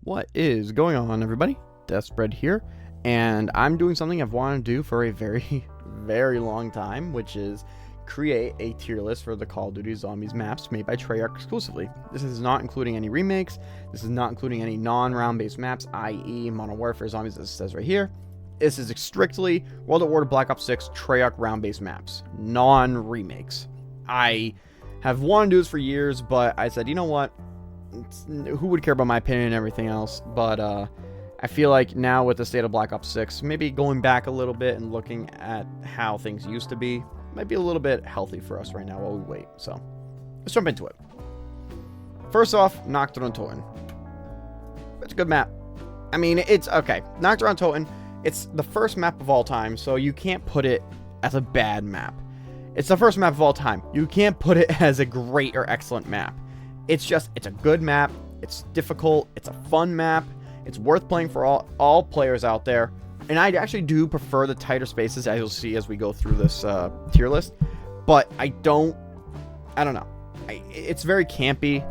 What is going on, everybody? Deathspread here, and I'm doing something I've wanted to do for a very, very long time, which is create a tier list for the Call of Duty Zombies maps made by Treyarch exclusively. This is not including any remakes. This is not including any non-round based maps, i.e. Modern Warfare Zombies, as it says right here. This is strictly World at War Black Ops 6 Treyarch round-based maps, non-remakes. I have wanted to do this for years, but I said, you know what? Who would care about my opinion and everything else? But I feel like now with the state of Black Ops 6, maybe going back a little bit and looking at how things used to be might be a little bit healthy for us right now while we wait. So let's jump into it. First off, Nacht Der Untoten. It's a good map. I mean, it's okay. Nacht Der Untoten, it's the first map of all time, so you can't put it as a bad map. It's the first map of all time. You can't put it as a great or excellent map. It's a good map. It's difficult. It's a fun map. It's worth playing for all players out there. And I actually do prefer the tighter spaces, as you'll see as we go through this tier list. But I don't know. It's very campy.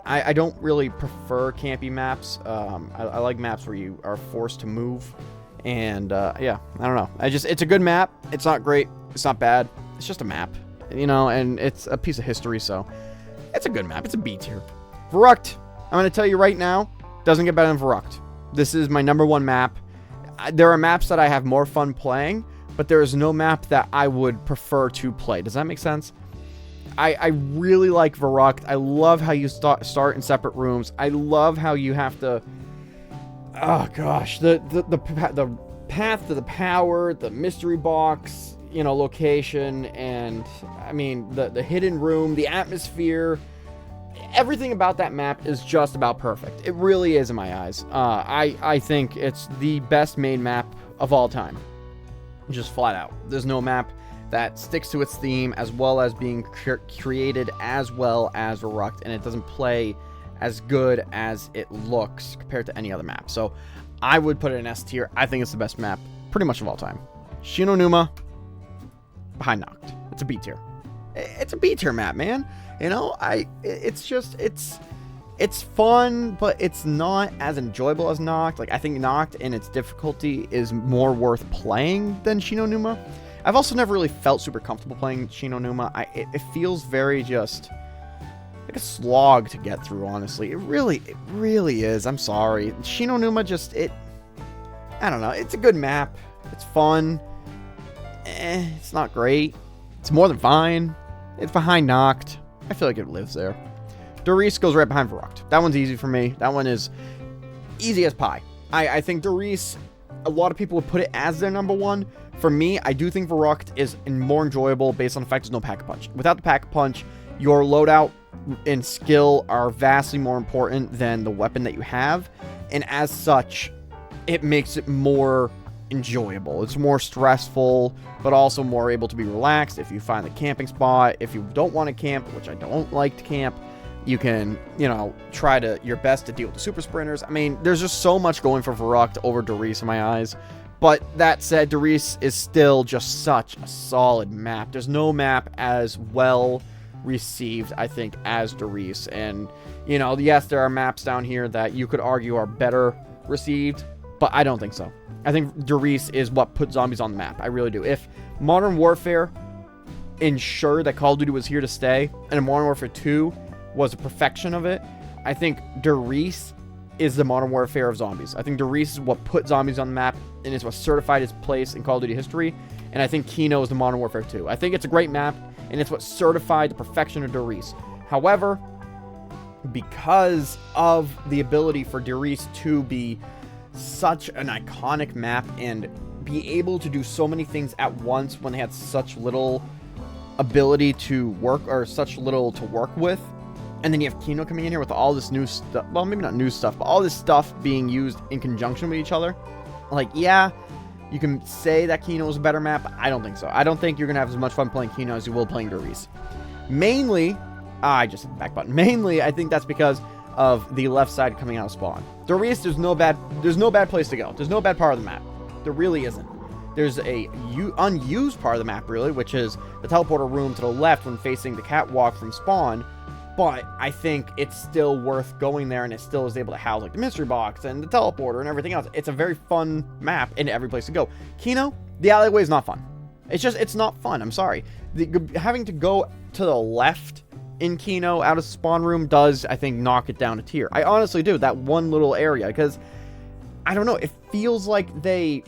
I don't really prefer campy maps. I like maps where you are forced to move. And yeah, I don't know. It's a good map. It's not great. It's not bad. It's just a map, you know, and it's a piece of history, so it's a good map. It's a B tier. Verruckt, I'm going to tell you right now, doesn't get better than Verruckt. This is my #1 map. There are maps that I have more fun playing, but there is no map that I would prefer to play. Does that make sense? I really like Verruckt. I love how you start in separate rooms. I love how you have to... Oh, gosh. The path to the power, the mystery box... you know, location, and I mean the hidden room, the atmosphere, everything about that map is just about perfect. It really is in my eyes. I think it's the best made map of all time, just flat out. There's no map that sticks to its theme as well as being created as well as Verruckt, and it doesn't play as good as it looks compared to any other map. So I would put it in S tier. I think it's the best map pretty much of all time. Shi No Numa behind Nacht. It's a B tier. It's a B tier map, man. You know, it's fun, but it's not as enjoyable as Nacht. Like, I think Nacht in its difficulty is more worth playing than Shi No Numa. I've also never really felt super comfortable playing Shi No Numa. It feels very just like a slog to get through, honestly. It really is. I'm sorry. Shi No Numa I don't know. It's a good map. It's fun. It's not great. It's more than fine. It's behind Nacht. I feel like it lives there. Der Reise goes right behind Verruckt. That one's easy for me. That one is easy as pie. I think Der Reise, a lot of people would put it as their #1. For me, I do think Verruckt is more enjoyable based on the fact there's no pack-a-punch. Without the pack-a-punch, your loadout and skill are vastly more important than the weapon that you have. And as such, it makes it more enjoyable. It's more stressful, but also more able to be relaxed. If you find the camping spot, if you don't want to camp, which I don't like to camp, you can, you know, try your best to deal with the super sprinters. I mean, there's just so much going for Verruckt over Der Reise in my eyes. But that said, Der Reise is still just such a solid map. There's no map as well received, I think, as Der Reise. And, you know, yes, there are maps down here that you could argue are better received, but I don't think so. I think Der Reise is what put zombies on the map. I really do. If Modern Warfare ensured that Call of Duty was here to stay, and Modern Warfare 2 was a perfection of it, I think Der Reise is the Modern Warfare of zombies. I think Der Reise is what put zombies on the map, and it's what certified its place in Call of Duty history, and I think Kino is the Modern Warfare 2. I think it's a great map, and it's what certified the perfection of Der Reise. However, because of the ability for Der Reise to be such an iconic map and be able to do so many things at once when they had such little ability to work, or such little to work with, and then you have Kino coming in here with all this new stuff, well, maybe not new stuff, but all this stuff being used in conjunction with each other. Like, yeah, you can say that Kino is a better map, but I don't think so. I don't think you're gonna have as much fun playing Kino as you will playing Der Reise. Mainly, I just hit the back button. Mainly, I think that's because of the left side coming out of spawn. Der Reise, there's no bad place to go. There's no bad part of the map. There really isn't. There's a unused part of the map, really, which is the teleporter room to the left when facing the catwalk from spawn. but I think it's still worth going there, and it still is able to house like the mystery box and the teleporter and everything else. It's a very fun map and every place to go. Kino, the alleyway is not fun. It's not fun. I'm sorry. Having to go to the left in Kino out of spawn room does, I think, knock it down a tier. I honestly do, that one little area, because I don't know, it feels like they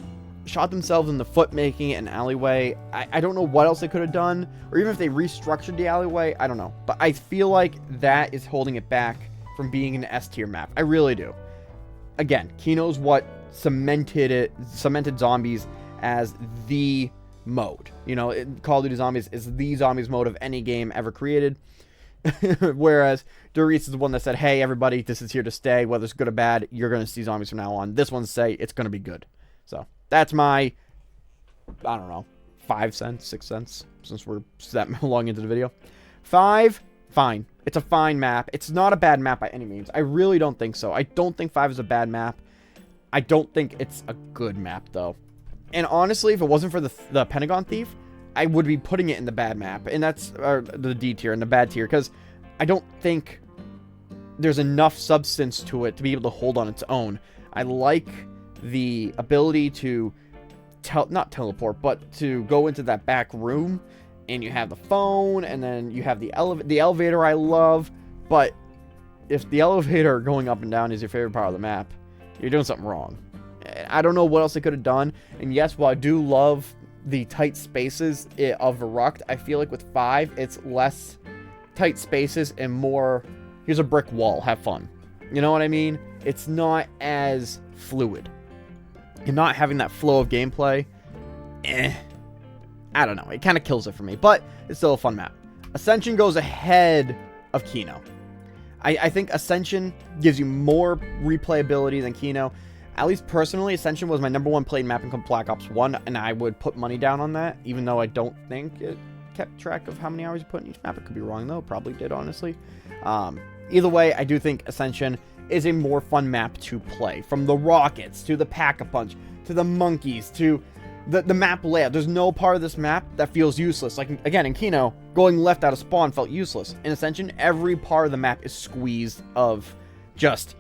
shot themselves in the foot making it an alleyway. I don't know what else they could have done, or even if they restructured the alleyway, I don't know. But I feel like that is holding it back from being an S tier map. I really do. Again, Kino's what cemented zombies as the mode. You know, Call of Duty Zombies is the zombies mode of any game ever created. Whereas Doris is the one that said, hey, everybody, this is here to stay. Whether it's good or bad, you're going to see zombies from now on. This one say it's going to be good. So that's my, I don't know, 5 cents, 6 cents, since we're that long into the video. 5, fine. It's a fine map. It's not a bad map by any means. I really don't think so. I don't think 5 is a bad map. I don't think it's a good map, though. And honestly, if it wasn't for the Pentagon Thief, I would be putting it in the bad map. And that's the D tier and the bad tier, because I don't think there's enough substance to it to be able to hold on its own. I like the ability to not teleport, but to go into that back room, and you have the phone, and then you have the elevator. I love, but if the elevator going up and down is your favorite part of the map, you're doing something wrong. I don't know what else they could have done. And yes, while I do love the tight spaces of Verruckt, I feel like with 5 it's less tight spaces and more, here's a brick wall, have fun. You know what I mean? It's not as fluid. And not having that flow of gameplay, I don't know. It kind of kills it for me, but it's still a fun map. Ascension goes ahead of Kino. I think Ascension gives you more replayability than Kino. At least personally, Ascension was my #1 played map in Black Ops 1, and I would put money down on that, even though I don't think it kept track of how many hours you put in each map. It could be wrong, though. Probably did, honestly. Either way, I do think Ascension is a more fun map to play. From the rockets, to the pack-a-punch, to the monkeys, to the map layout. There's no part of this map that feels useless. Like, again, in Kino, going left out of spawn felt useless. In Ascension, every part of the map is squeezed of just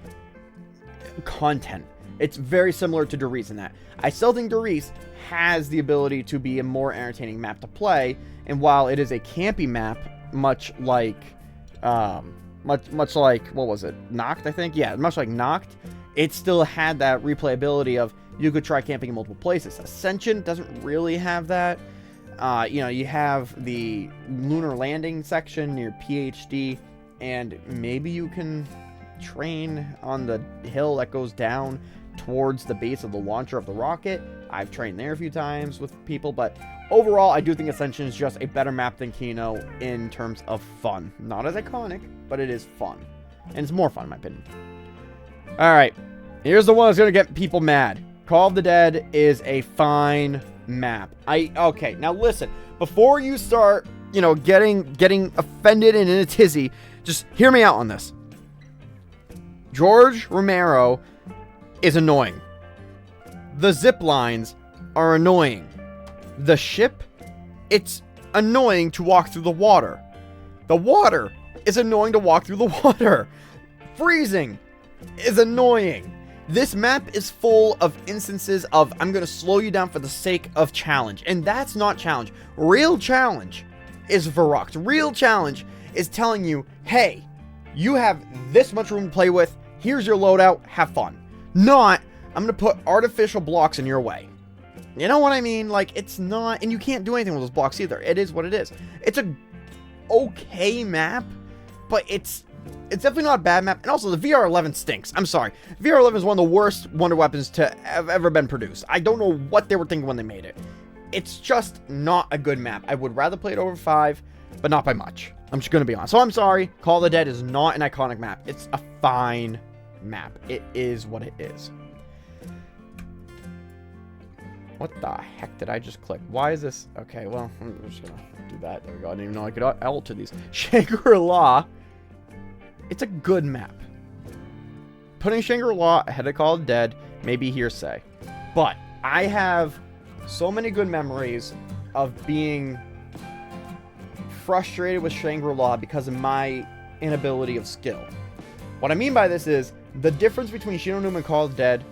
content. It's very similar to Doris in that. I still think Doris has the ability to be a more entertaining map to play, and while it is a campy map, much like, what was it? Nacht, I think? Yeah, much like Nacht, it still had that replayability of you could try camping in multiple places. Ascension doesn't really have that. You know, you have the lunar landing section near PhD, and maybe you can train on the hill that goes down towards the base of the launcher of the rocket. I've trained there a few times with people, but overall, I do think Ascension is just a better map than Kino in terms of fun. Not as iconic, but it is fun. And it's more fun, in my opinion. Alright, here's the one that's going to get people mad. Call of the Dead is a fine map. Okay, now listen. Before you start, you know, getting offended and in a tizzy, just hear me out on this. George Romero is annoying. The zip lines are annoying. The ship, it's annoying to walk through the water. The water is annoying to walk through the water. Freezing is annoying. This map is full of instances of I'm going to slow you down for the sake of challenge. And that's not challenge. Real challenge is Verruckt. Real challenge is telling you, hey, you have this much room to play with. Here's your loadout. Have fun. Not, I'm going to put artificial blocks in your way. You know what I mean? Like, it's not, and you can't do anything with those blocks either. It is what it is. It's a okay map, but it's definitely not a bad map. And also, the VR11 stinks. I'm sorry. VR11 is one of the worst wonder weapons to have ever been produced. I don't know what they were thinking when they made it. It's just not a good map. I would rather play it over 5, but not by much. I'm just going to be honest. So I'm sorry. Call of the Dead is not an iconic map. It's a fine map. It is what it is. What the heck did I just click? Why is this? Okay, well, I'm just gonna do that. There we go. I didn't even know I could alter these. Shangri-La. It's a good map. Putting Shangri-La ahead of Call of the Dead may be hearsay, but I have so many good memories of being frustrated with Shangri-La because of my inability of skill. What I mean by this is, the difference between Shi No Numa and Call of the Dead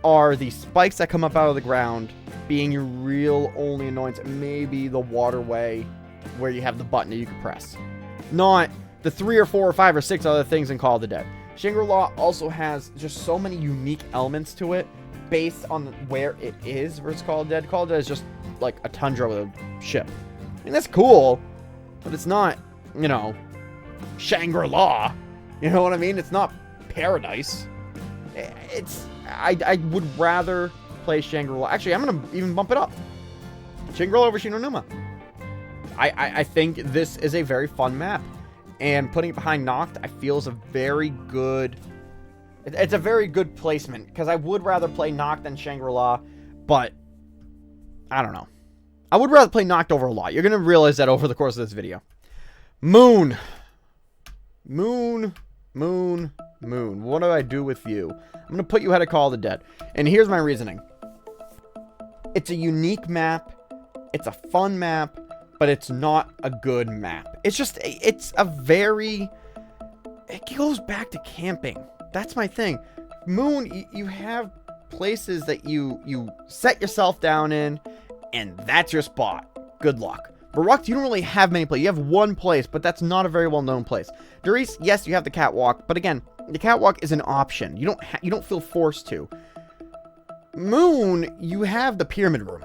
are the spikes that come up out of the ground being your real only annoyance, maybe the waterway where you have the button that you can press. Not the 3 or 4 or 5 or 6 other things in Call of the Dead. Shangri-La also has just so many unique elements to it based on where it is versus Call of the Dead. Call of the Dead is just like a tundra with a ship. I mean, that's cool, but it's not, you know, Shangri-La. You know what I mean? It's not paradise. I would rather play Shangri-La. Actually, I'm going to even bump it up. Shangri-La over Shi No Numa. I think this is a very fun map. And putting it behind Nacht, I feel is a very good... It's a very good placement. Because I would rather play Nacht than Shangri-La. But, I don't know. I would rather play Nacht over a lot. You're going to realize that over the course of this video. Moon. Moon. Moon. Moon. What do I do with you? I'm going to put you ahead of Call of the Dead. And here's my reasoning. It's a unique map. It's a fun map. But it's not a good map. It's a very... It goes back to camping. That's my thing. Moon, you have places that you set yourself down in, and that's your spot. Good luck. Verruckt, you don't really have many places. You have one place, but that's not a very well-known place. Reise, yes, you have the catwalk, but again, the catwalk is an option. You don't feel forced to. Moon, you have the pyramid room.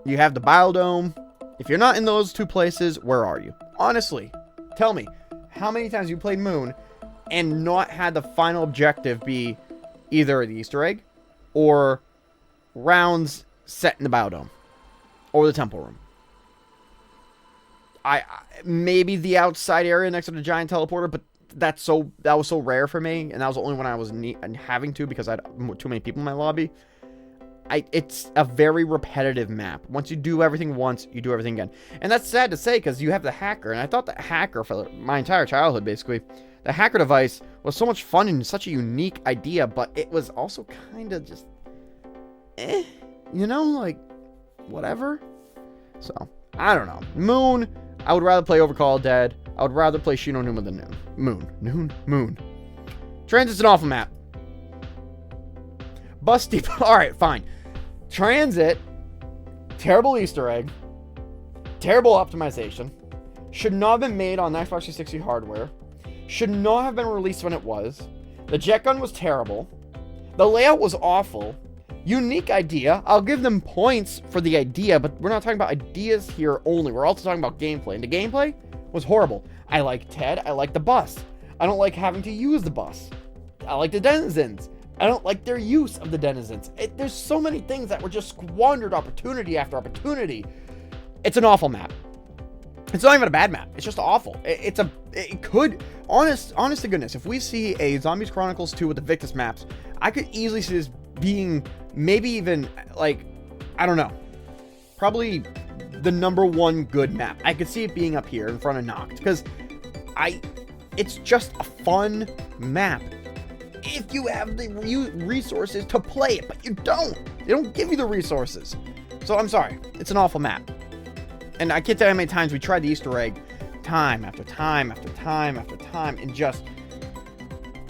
You have the biodome. If you're not in those two places, where are you? Honestly, tell me, how many times you played Moon and not had the final objective be either the Easter egg or rounds set in the biodome or the temple room? Maybe the outside area next to the giant teleporter, but that was so rare for me, and that was the only one I was having to because I had too many people in my lobby. It's a very repetitive map. Once you do everything once, you do everything again. And that's sad to say because you have the hacker. And I thought the hacker for my entire childhood, basically, the hacker device was so much fun and such a unique idea, but it was also kind of just, you know, like, whatever. So, I don't know. Moon, I would rather play over Call of Dead. I would rather play Shi No Numa than Moon. Transit's an awful map. Bus Depot. Alright, fine. Transit. Terrible Easter egg. Terrible optimization. Should not have been made on Xbox 360 hardware. Should not have been released when it was. The jet gun was terrible. The layout was awful. Unique idea. I'll give them points for the idea, but we're not talking about ideas here only. We're also talking about gameplay. And the gameplay was horrible. I like Ted. I like the bus. I don't like having to use the bus. I like the denizens. I don't like their use of the denizens. There's so many things that were just squandered opportunity after opportunity. It's an awful map. It's not even a bad map. It's just awful. It could, honest to goodness, if we see a Zombies Chronicles 2 with the Victus maps, I could easily see this being maybe even, like, I don't know, probably the #1 good map. I could see it being up here in front of Nacht, because it's just a fun map. If you have the resources to play it, but you don't. They don't give you the resources. So I'm sorry. It's an awful map. And I can't tell you how many times we tried the Easter egg time after time after time after time, and just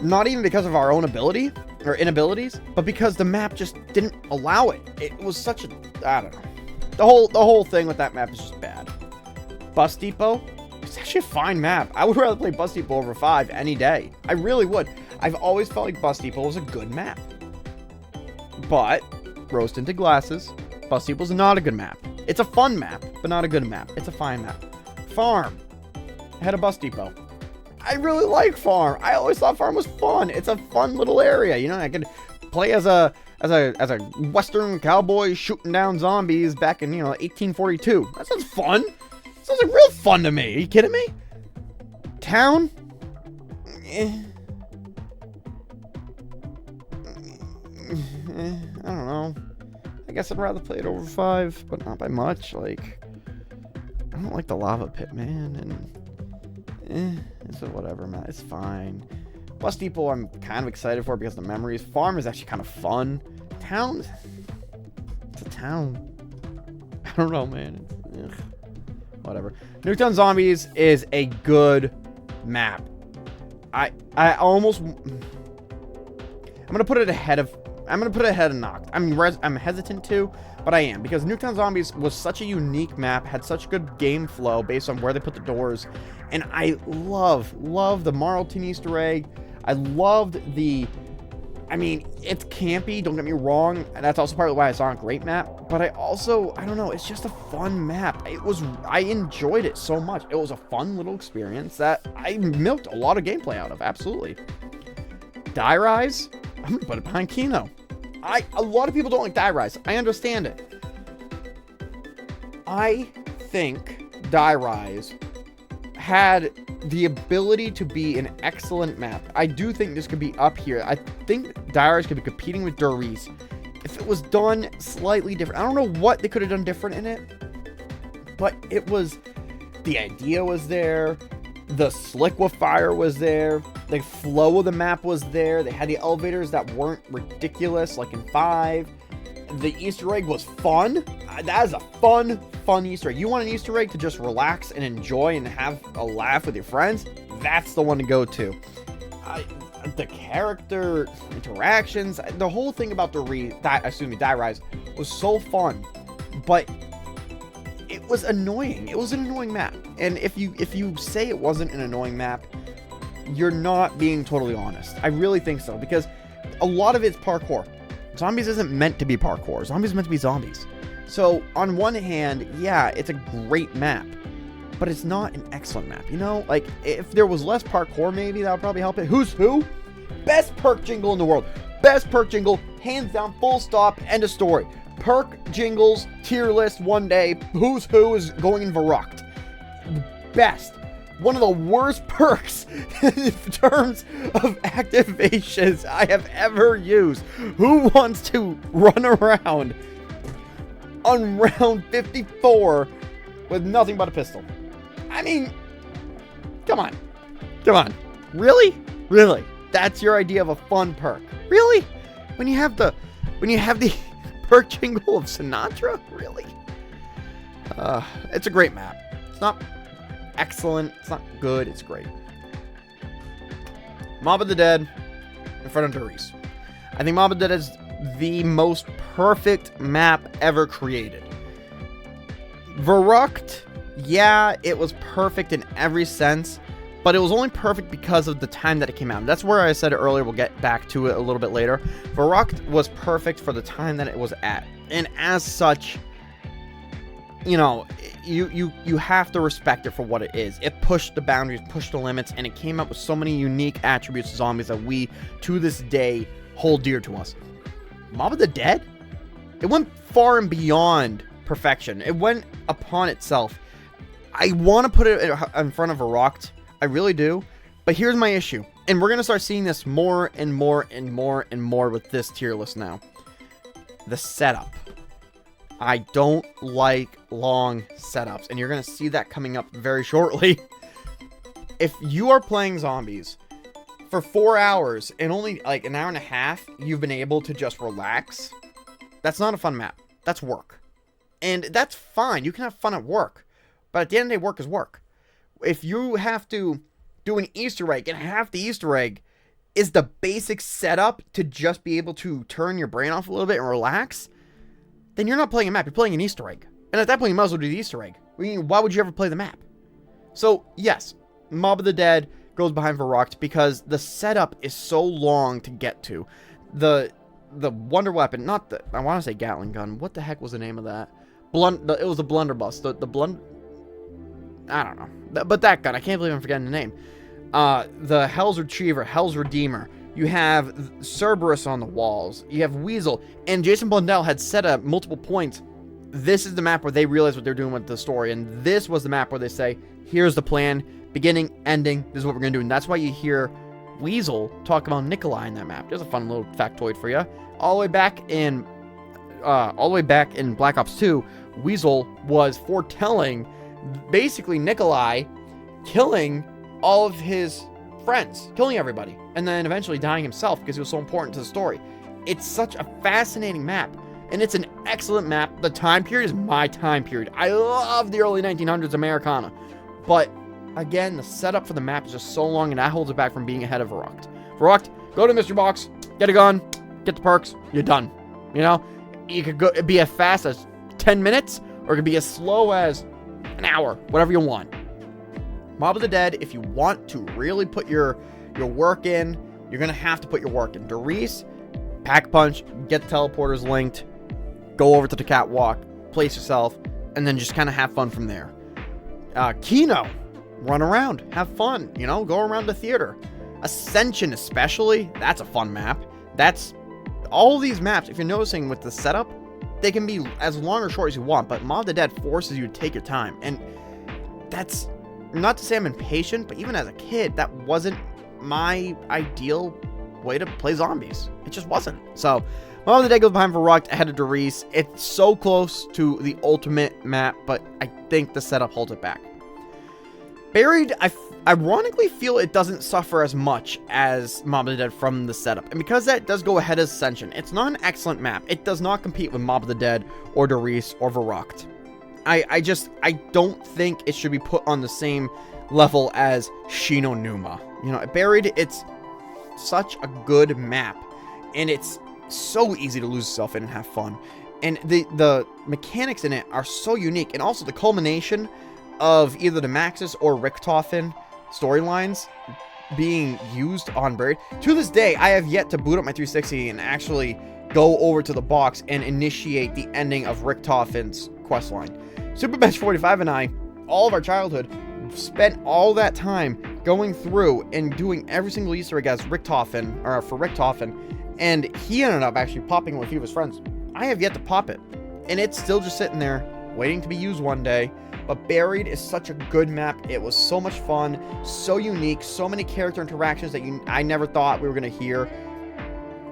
not even because of our own ability or inabilities, but because the map just didn't allow it. It was such a, I don't know. The whole thing with that map is just bad. Bus Depot, it's actually a fine map. I would rather play Bus Depot over 5 any day. I really would. I've always felt like Bus Depot was a good map. But, rose tinted glasses, Bus Depot's not a good map. It's a fun map, but not a good map. It's a fine map. Farm. Ahead of Bus Depot. I really like Farm. I always thought Farm was fun. It's a fun little area. You know, I could play as a Western cowboy shooting down zombies back in, 1842. That sounds fun. That sounds like real fun to me. Are you kidding me? Town? I don't know. I guess I'd rather play it over 5, but not by much. Like, I don't like the lava pit, man, and it's a whatever, man. It's fine. Bus Depot, I'm kind of excited for because of the memories. Farm is actually kind of fun. Town, it's a town. I don't know, man. Whatever. Nuketown Zombies is a good map. I almost... I'm gonna put it ahead of Nacht. I'm hesitant to, but I am, because Nuketown Zombies was such a unique map, had such good game flow based on where they put the doors, and I love the Marlton Easter egg. I loved the... I mean, it's campy, don't get me wrong, and that's also partly why it's not a great map, but I don't know, it's just a fun map. I enjoyed it so much. It was a fun little experience that I milked a lot of gameplay out of, absolutely. Die Rise? I'm gonna put it behind Kino. A lot of people don't like Die Rise. I understand it. I think Die Rise had the ability to be an excellent map. I do think this could be up here. I think Die Rise could be competing with Der Reise if it was done slightly different. I don't know what they could have done different in it, but it was... the idea was there. The slick with fire was there. The flow of the map was there. They had the elevators that weren't ridiculous like in 5. The Easter egg was fun. That is a fun Easter egg. You want an Easter egg to just relax and enjoy and have a laugh with your friends? That's the one to go to. The character interactions, the whole thing about Die Rise was so fun, but it was annoying. It was an annoying map. And if you say it wasn't an annoying map, you're not being totally honest. I really think so, because a lot of it's parkour. Zombies isn't meant to be parkour. Zombies are meant to be zombies. So, on one hand, yeah, it's a great map, but it's not an excellent map, you know? Like, if there was less parkour, maybe that would probably help it. Who's who? Best perk jingle in the world. Best perk jingle, hands down, full stop, end of story. Perk jingles, tier list one day. Who's who is going in Verruckt. Best. One of the worst perks in terms of activations I have ever used. Who wants to run around on round 54 with nothing but a pistol? I mean, come on. Come on. Really? Really? That's your idea of a fun perk? Really? When you have the perk jingle of Sinatra? Really? It's a great map. It's not excellent. It's not good. It's great. Mob of the Dead in front of Der Reise. I think Mob of the Dead is the most perfect map ever created. Verruckt, yeah, it was perfect in every sense, but it was only perfect because of the time that it came out. That's where I said it earlier. We'll get back to it a little bit later. Verruckt was perfect for the time that it was at, and as such, you know, you have to respect it for what it is. It pushed the boundaries, pushed the limits, and it came up with so many unique attributes to zombies that we, to this day, hold dear to us. Mob of the Dead? It went far and beyond perfection. It went upon itself. I want to put it in front of Verruckt. I really do. But here's my issue. And we're going to start seeing this more and more and more and more with this tier list now. The setup. I don't like long setups, and you're going to see that coming up very shortly. If you are playing zombies for 4 hours and only like an hour and a half, you've been able to just relax, that's not a fun map. That's work. And that's fine. You can have fun at work. But at the end of the day, work is work. If you have to do an Easter egg, and half the Easter egg is the basic setup to just be able to turn your brain off a little bit and relax, then you're not playing a map, you're playing an Easter egg. And at that point, you might as well do the Easter egg. I mean, why would you ever play the map? So, yes, Mob of the Dead goes behind Verruckt because the setup is so long to get to. The wonder weapon, not the, I want to say Gatling gun. What the heck was the name of that? It was the blunderbuss. I don't know. But that gun, I can't believe I'm forgetting the name. The Hell's Retriever, Hell's Redeemer. You have Cerberus on the walls. You have Weasel. And Jason Blundell had said at multiple points, this is the map where they realize what they're doing with the story. And this was the map where they say, here's the plan, beginning, ending, this is what we're going to do. And that's why you hear Weasel talk about Nikolai in that map. There's a fun little factoid for you. All the way back in Black Ops 2, Weasel was foretelling basically Nikolai killing all of his friends, killing everybody, and then eventually dying himself because he was so important to the story. It's such a fascinating map, and it's an excellent map. The time period is my time period. I love the early 1900s Americana, but again, the setup for the map is just so long, and that holds it back from being ahead of Verruckt. Verruckt, go to mystery box, get a gun, get the perks, you're done. You know, you could go be as fast as 10 minutes, or it could be as slow as an hour, whatever you want. Mob of the Dead, if you want to really put your work in, you're going to have to put your work in. Doris, pack punch, get the teleporters linked, go over to the catwalk, place yourself, and then just kind of have fun from there. Kino, run around, have fun, you know, go around the theater. Ascension especially, that's a fun map. That's all these maps, if you're noticing with the setup, they can be as long or short as you want, but Mob of the Dead forces you to take your time. And that's not to say I'm impatient, but even as a kid, that wasn't my ideal way to play zombies. It just wasn't. So Mob of the Dead goes behind Verruckt ahead of Doris. It's so close to the ultimate map, but I think the setup holds it back. Buried, I ironically feel it doesn't suffer as much as Mob of the Dead from the setup. And because that does go ahead of Ascension, it's not an excellent map. It does not compete with Mob of the Dead or Doris or Verruckt. I don't think it should be put on the same level as Shi No Numa. You know, Buried, it's such a good map, and it's so easy to lose yourself in and have fun. And the mechanics in it are so unique, and also the culmination of either the Maxis or Richtofen storylines being used on Buried. To this day, I have yet to boot up my 360 and actually go over to the box and initiate the ending of Richtofen's questline. Superbench 45 and I, all of our childhood, spent all that time going through and doing every single Easter egg as Richtofen, or for Richtofen, and he ended up actually popping with a few of his friends. I have yet to pop it, and it's still just sitting there, waiting to be used one day. But Buried is such a good map. It was so much fun, so unique, so many character interactions that I never thought we were going to hear.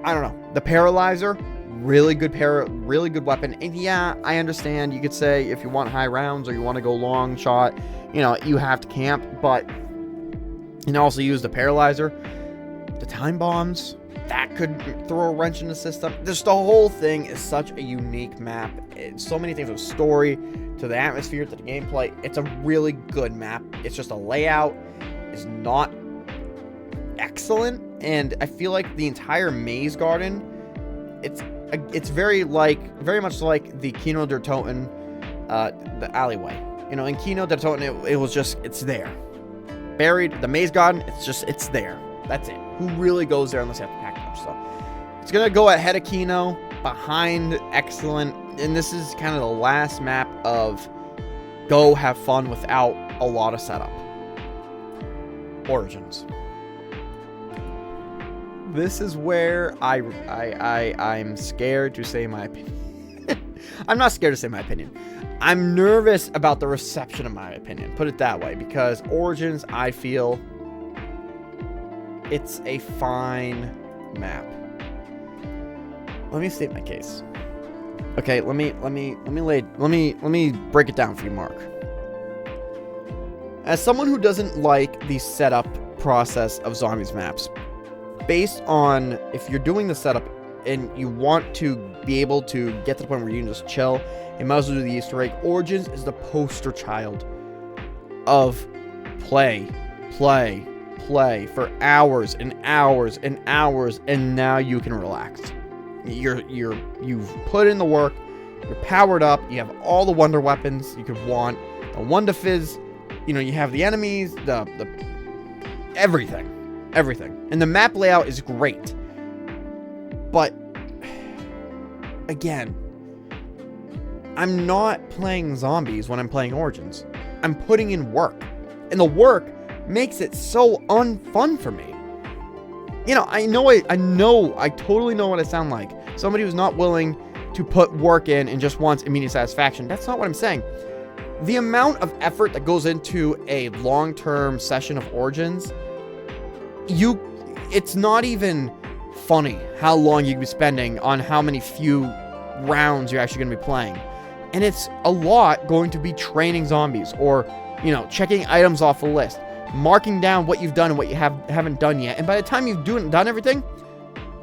I don't know. The Paralyzer, really good weapon. And yeah, I understand. You could say if you want high rounds or you want to go long shot, you know, you have to camp. But you can also use the Paralyzer. The time bombs, that could throw a wrench in the system. Just the whole thing is such a unique map. It's so many things with story, to the atmosphere, to the gameplay. It's a really good map. It's just a layout is not excellent, and I feel like the entire maze garden, it's very much like the Kino Der Toten, the alleyway. You know, in Kino Der Toten, it was just, it's there. Buried, the maze garden, it's there. That's it. Who really goes there unless you have to pack punch? So it's gonna go ahead of Kino, behind Excellent, and this is kind of the last map of go have fun without a lot of setup. Origins. This is where I'm scared to say my opinion. I'm not scared to say my opinion. I'm nervous about the reception of my opinion. Put it that way, because Origins, I feel it's a fine map. Let me state my case. Okay, let me break it down for you, Mark. As someone who doesn't like the setup process of zombies maps, based on if you're doing the setup and you want to be able to get to the point where you can just chill, you might as well do the Easter egg. Origins is the poster child of play for hours and hours and hours, and now you can relax. You've put in the work, you're powered up, you have all the wonder weapons you could want, the Wonder Fizz, you know, you have the enemies, the everything. And the map layout is great. But again, I'm not playing zombies when I'm playing Origins. I'm putting in work. And the work makes it so unfun for me. You know, I totally know what I sound like. Somebody who's not willing to put work in and just wants immediate satisfaction. That's not what I'm saying. The amount of effort that goes into a long-term session of Origins, it's not even funny how long you can be spending on how many few rounds you're actually going to be playing. And it's a lot going to be training zombies, or, you know, checking items off a list, marking down what you've done and what you haven't done yet. And by the time you've done everything,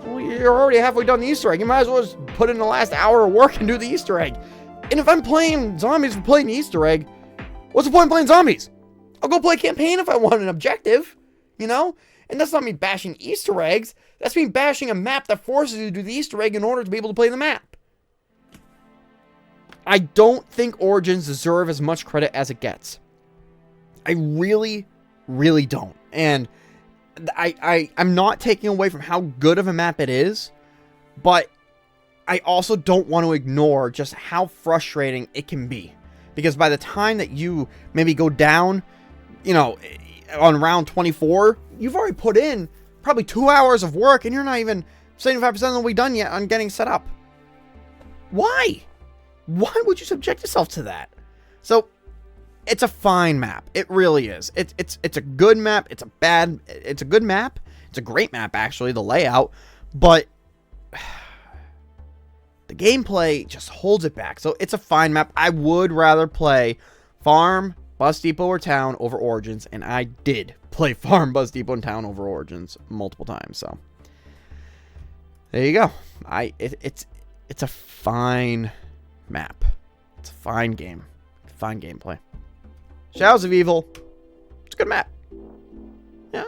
well, you're already halfway done the Easter egg. You might as well just put in the last hour of work and do the Easter egg. And if I'm playing zombies for playing the Easter egg, what's the point of playing zombies? I'll go play a campaign if I want an objective, you know? And that's not me bashing Easter eggs. That's me bashing a map that forces you to do the Easter egg in order to be able to play the map. I don't think Origins deserve as much credit as it gets. I really, really don't. And I'm not taking away from how good of a map it is, but I also don't want to ignore just how frustrating it can be. Because by the time that you maybe go down, you know, on round 24, you've already put in probably 2 hours of work and you're not even 75% of the way done yet on getting set up. Why? Why would you subject yourself to that? So, it's a fine map. It really is. It's a good map. It's a good map. It's a great map, actually, the layout. But the gameplay just holds it back. So, it's a fine map. I would rather play Farm, Bus Depot, or Town over Origins. And I did play Farm, Bus Depot, and Town over Origins multiple times. So, there you go. It's a fine map. It's a fine game. Fine gameplay. Shadows of Evil. It's a good map. Yeah,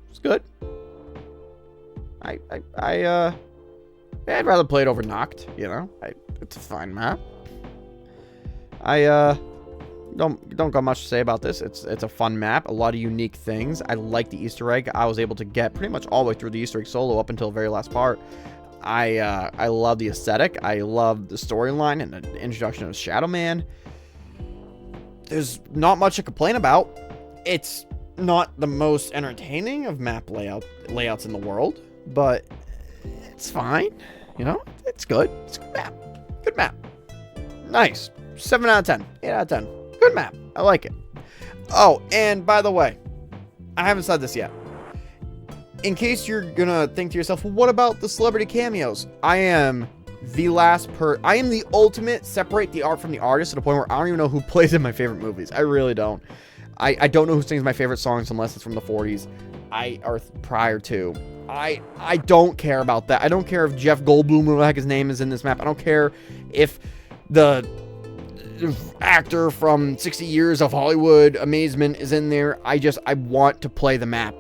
it's good. I'd rather play it over Nacht, you know. It's a fine map. Don't got much to say about this. It's a fun map. A lot of unique things. I like the Easter egg. I was able to get pretty much all the way through the Easter egg solo up until the very last part. I love the aesthetic. I love the storyline and the introduction of Shadow Man. There's not much to complain about. It's not the most entertaining of map layouts in the world, but it's fine. You know, it's good. It's a good map. Good map. Nice. 7 out of 10. 8 out of 10. Good map. I like it. Oh, and by the way, I haven't said this yet. In case you're gonna think to yourself, well, what about the celebrity cameos? I am the ultimate separate the art from the artist to the point where I don't even know who plays in my favorite movies. I really don't. I don't know who sings my favorite songs unless it's from the 40s. Or prior to. I don't care about that. I don't care if Jeff Goldblum, whatever the heck his name is, in this map. I don't care if the actor from 60 Years of Hollywood Amazement is in there. I want to play the map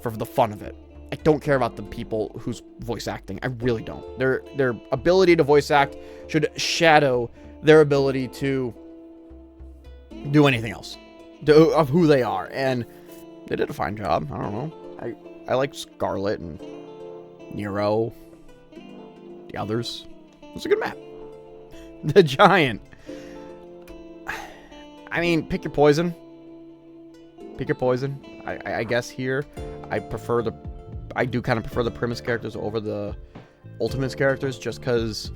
for the fun of it. I don't care about the people who's voice acting. I really don't. Their ability to voice act should shadow their ability to do anything else of who they are. And they did a fine job. I don't know. I like Scarlet and Nero. The others. It's a good map. The Giant. I mean, pick your poison. Pick your poison. I guess here I do kind of prefer the Primus characters over the Ultimates characters, just because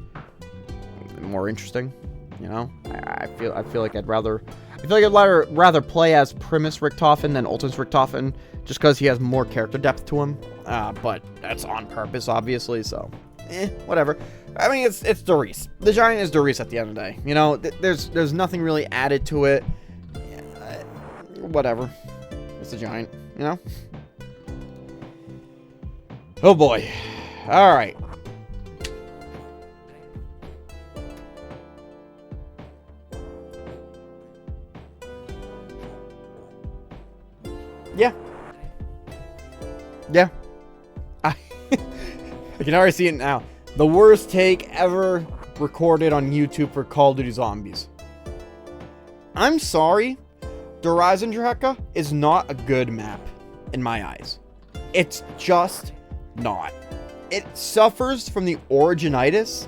they're more interesting, you know. I feel like I'd rather play as Primus Richtofen than Ultimates Richtofen, just because he has more character depth to him. But that's on purpose, obviously. So, whatever. I mean, it's Doris. The Giant is Doris at the end of the day. You know, there's nothing really added to it. Whatever. It's the Giant. You know. Oh boy. Alright. Yeah. I can already see it now. The worst take ever recorded on YouTube for Call of Duty Zombies. I'm sorry. Der Eisendrache is not a good map in my eyes. It's just not. It suffers from the originitis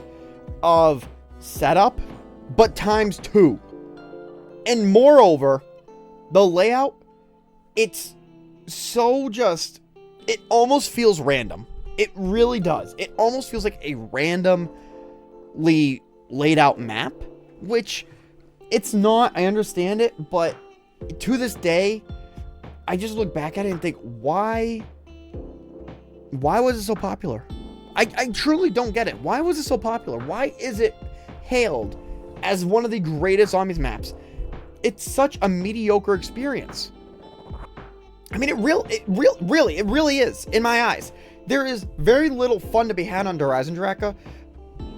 of setup, but times 2. And moreover, the layout, it's so just, it almost feels random. It really does. It almost feels like a randomly laid out map, which it's not. I understand it, but to this day, I just look back at it and think, why was it so popular? I truly don't get it. Why was it so popular? Why is it hailed as one of the greatest zombies maps? It's such a mediocre experience. I mean, it really is, in my eyes. There is very little fun to be had on Der Eisendrache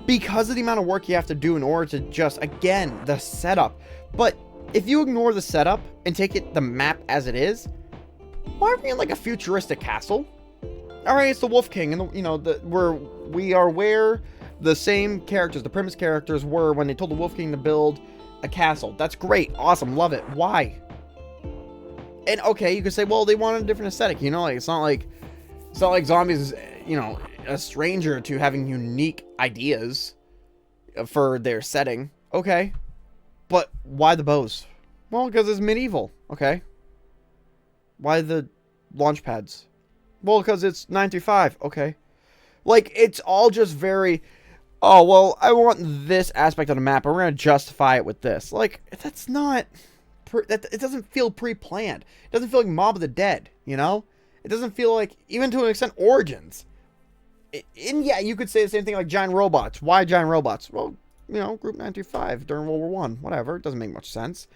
because of the amount of work you have to do in order to just, again, the setup. But if you ignore the setup and take it the map as it is, why are we in like a futuristic castle? All right, it's the Wolf King, and we are where the same characters, the premise characters, were when they told the Wolf King to build a castle. That's great, awesome, love it. Why? And okay, you could say, well, they wanted a different aesthetic. You know, like it's not like Zombies is, you know, a stranger to having unique ideas for their setting. Okay, but why the bows? Well, because it's medieval. Okay. Why the launch pads? Well, because it's 935. Okay. Like, it's all just very, oh, well, I want this aspect of the map, and we're going to justify it with this. Like, that's not, it doesn't feel pre-planned. It doesn't feel like Mob of the Dead, you know? It doesn't feel like, even to an extent, Origins. And yeah, you could say the same thing like giant robots. Why giant robots? Well, you know, Group 935 during World War I. Whatever. It doesn't make much sense.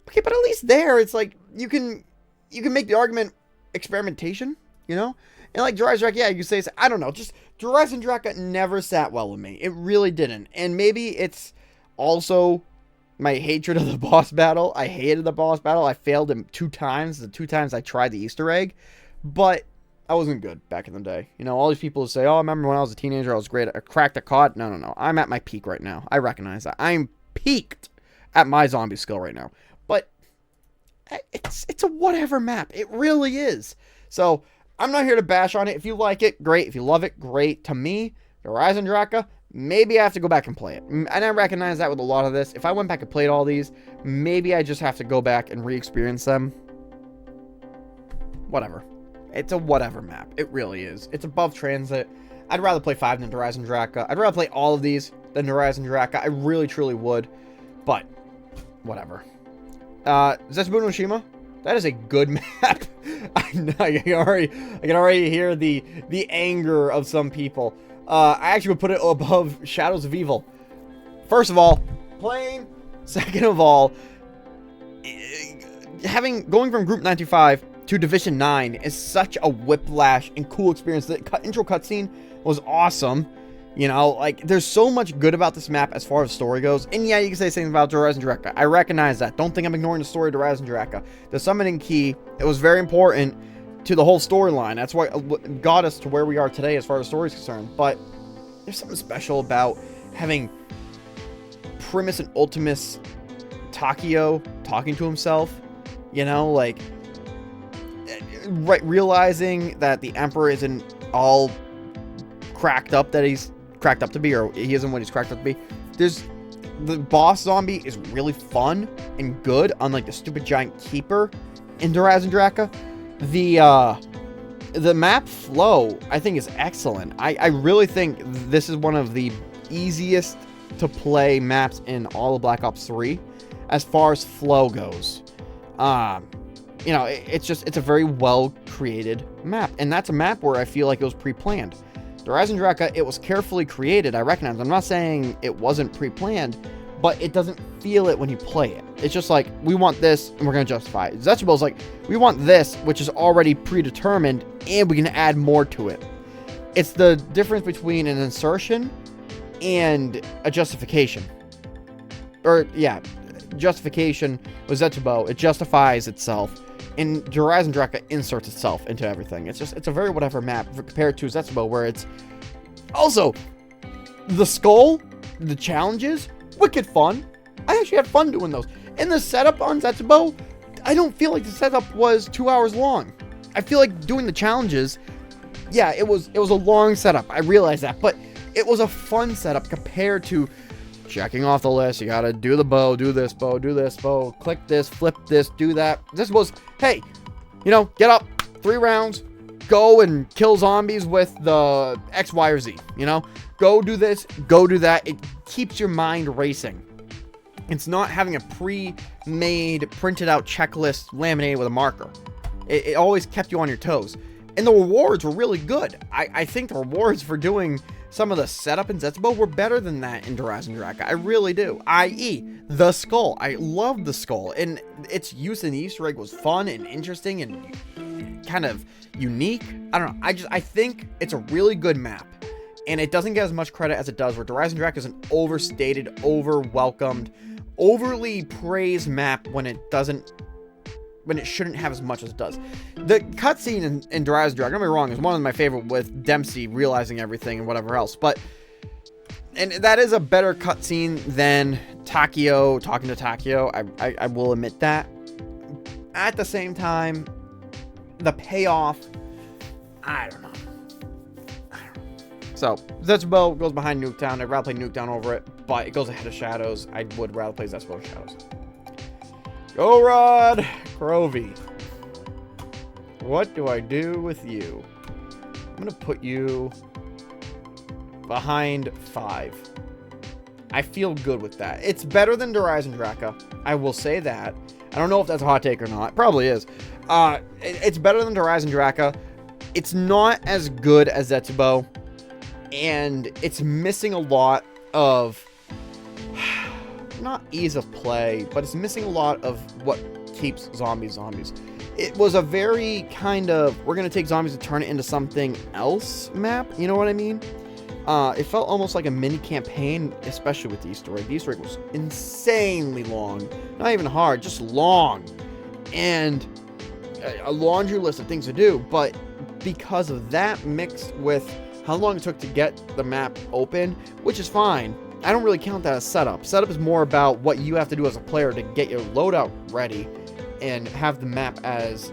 Okay, but at least there, it's like, you can make the argument experimentation, you know? And like Eisendrache, yeah, you can say, I don't know, just Eisendrache never sat well with me. It really didn't. And maybe it's also my hatred of the boss battle. I hated the boss battle. I failed him 2 times. The 2 times I tried the Easter egg. But I wasn't good back in the day. You know, all these people say, oh, I remember when I was a teenager, I was great. I cracked a cod. No. I'm at my peak right now. I recognize that. I'm peaked at my zombie skill right now. But it's a whatever map. It really is. So I'm not here to bash on it. If you like it, great. If you love it, great. To me, the Eisendrache, maybe I have to go back and play it. And I recognize that with a lot of this. If I went back and played all these, maybe I just have to go back and re-experience them. Whatever. It's a whatever map. It really is. It's above Tranzit. I'd rather play 5 than Eisendrache. I'd rather play all of these than Eisendrache. I really, truly would. But, whatever. Zetsubou No Shima. That is a good map. I know, I can already hear the anger of some people. I actually would put it above Shadows of Evil. First of all, plain. Second of all, going from Group 95 to Division 9 is such a whiplash and cool experience. The intro cutscene was awesome. You know, like, there's so much good about this map as far as story goes. And yeah, you can say something about Eisendrache. I recognize that. Don't think I'm ignoring the story of Eisendrache. The summoning key, it was very important to the whole storyline. That's what got us to where we are today as far as story is concerned. But there's something special about having Primus and Ultimus Takio talking to himself. You know, like, realizing that the Emperor isn't all cracked up that he's cracked up to be, or he isn't what he's cracked up to be. The boss zombie is really fun and good, unlike the stupid giant keeper in Eisendrache. The map flow, I think, is excellent. I really think this is one of the easiest to play maps in all of Black Ops 3 as far as flow goes. You know, it's a very well created map, and that's a map where I feel like it was pre-planned. The Eisendrache, it was carefully created, I recognize. I'm not saying it wasn't pre-planned, but it doesn't feel it when you play it. It's just like, we want this, and we're going to justify it. Zetsubou's like, we want this, which is already predetermined, and we can add more to it. It's the difference between an insertion and a justification. Or, yeah, justification with Zetsubou, it justifies itself. And Eisendrache inserts itself into everything. It's a very whatever map compared to Zetsubou, where it's also the skull, the challenges, wicked fun. I actually had fun doing those. And the setup on Zetsubou, I don't feel like the setup was 2 hours long. I feel like doing the challenges, yeah, it was a long setup. I realize that, but it was a fun setup compared to checking off the list. You gotta do the bow, do this bow, click this, flip this, do that. This was, hey, you know, get up, 3 rounds, go and kill zombies with the X, Y, or Z, you know? Go do this, go do that. It keeps your mind racing. It's not having a pre-made, printed out checklist laminated with a marker. It always kept you on your toes. And the rewards were really good. I think the rewards for doing some of the setup in Zetsubou were better than that in Eisendrache. I really do. I.e., the skull. I love the skull. And its use in the Easter egg was fun and interesting and kind of unique. I don't know. I think it's a really good map. And it doesn't get as much credit as it does, where Eisendrache is an overstated, over-welcomed, overly praised map when it shouldn't have as much as it does. The cutscene in Rise Dragon, don't get me wrong, is one of my favorite, with Dempsey realizing everything and whatever else. And that is a better cutscene than Takeo talking to Takeo. I will admit that. At the same time, the payoff, I don't know. So, Zetsubou goes behind Nuketown. I'd rather play Nuketown over it, but it goes ahead of Shadows. I would rather play Zetsubou Shadows. Gorod Krovi. What do I do with you? I'm going to put you behind 5. I feel good with that. It's better than Eisendrache. I will say that. I don't know if that's a hot take or not. It probably is. It's better than Eisendrache. It's not as good as Zetsubou. And it's missing a lot of, not ease of play, but it's missing a lot of what keeps zombies. It was a very kind of, we're going to take zombies and turn it into something else map. You know what I mean? It felt almost like a mini campaign, especially with the Easter egg. The Easter egg was insanely long. Not even hard, just long. And a laundry list of things to do. But because of that, mixed with how long it took to get the map open, which is fine. I don't really count that as setup. Setup is more about what you have to do as a player to get your loadout ready and have the map as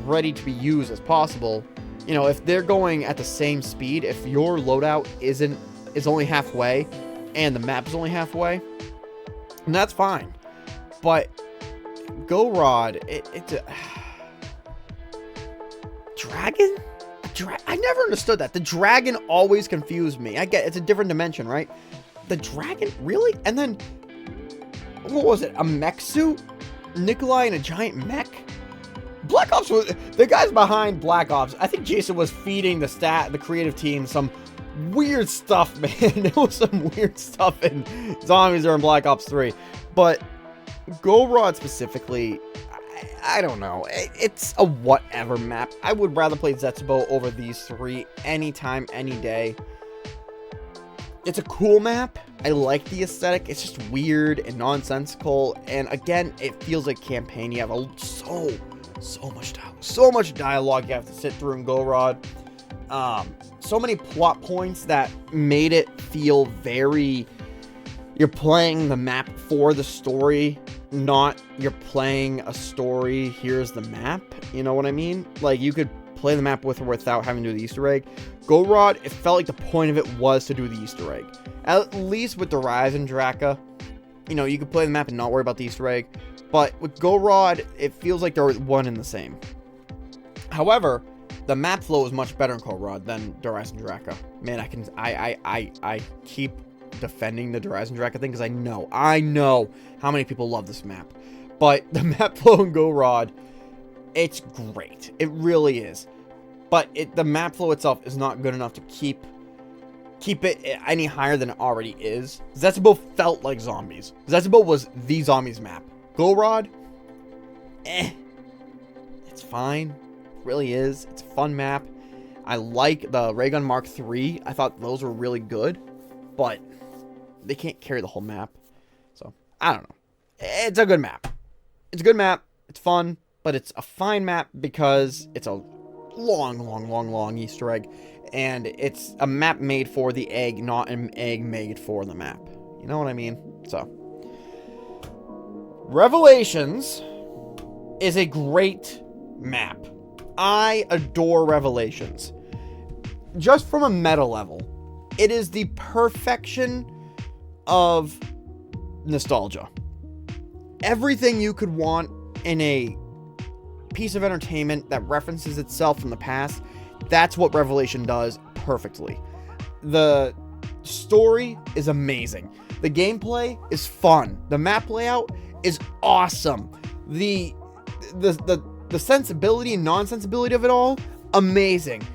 ready to be used as possible. You know, if they're going at the same speed, if your loadout is only halfway and the map is only halfway, and that's fine. But Gorod, it's a dragon? I never understood that. The dragon always confused me. I get it's a different dimension, right? The dragon? Really? And then, what was it? A mech suit? Nikolai in a giant mech? Black Ops was... The guys behind Black Ops, I think Jason was feeding the creative team some weird stuff, man. There was some weird stuff in Zombies or in Black Ops 3. But Gorod specifically, I don't know. It's a whatever map. I would rather play Zetsubou over these 3 anytime, any day. It's a cool map. I like the aesthetic. It's just weird and nonsensical. And again, it feels like campaign. You have so much dialogue you have to sit through in Gorod. So many plot points that made it feel very... You're playing the map for the story, not you're playing a story, here's the map. You know what I mean? Like, you could play the map with or without having to do the Easter egg. Gorod, it felt like the point of it was to do the Easter egg. At least with the Eisendrache, you know, you could play the map and not worry about the Easter egg. But with Gorod, it feels like they're one and the same. However, the map flow is much better in Gorod than Eisendrache. Man, I keep defending the Eisendrache thing because I know how many people love this map. But the map flow in Gorod, it's great. It really is. But the map flow itself is not good enough to keep it any higher than it already is. Zetsubou felt like zombies. Zetsubou was the zombies map. Gorod, it's fine. It really is. It's a fun map. I like the Raygun Mark III. I thought those were really good, but they can't carry the whole map. So, I don't know. It's a good map. It's a good map. It's fun, but it's a fine map because it's a long Easter egg. And it's a map made for the egg, not an egg made for the map. You know what I mean? So, Revelations is a great map. I adore Revelations. Just from a meta level, it is the perfection of nostalgia. Everything you could want in a piece of entertainment that references itself from the past, that's what Revelation does perfectly. The story is amazing. The gameplay is fun. The map layout is awesome. The sensibility and non-sensibility of it all, amazing.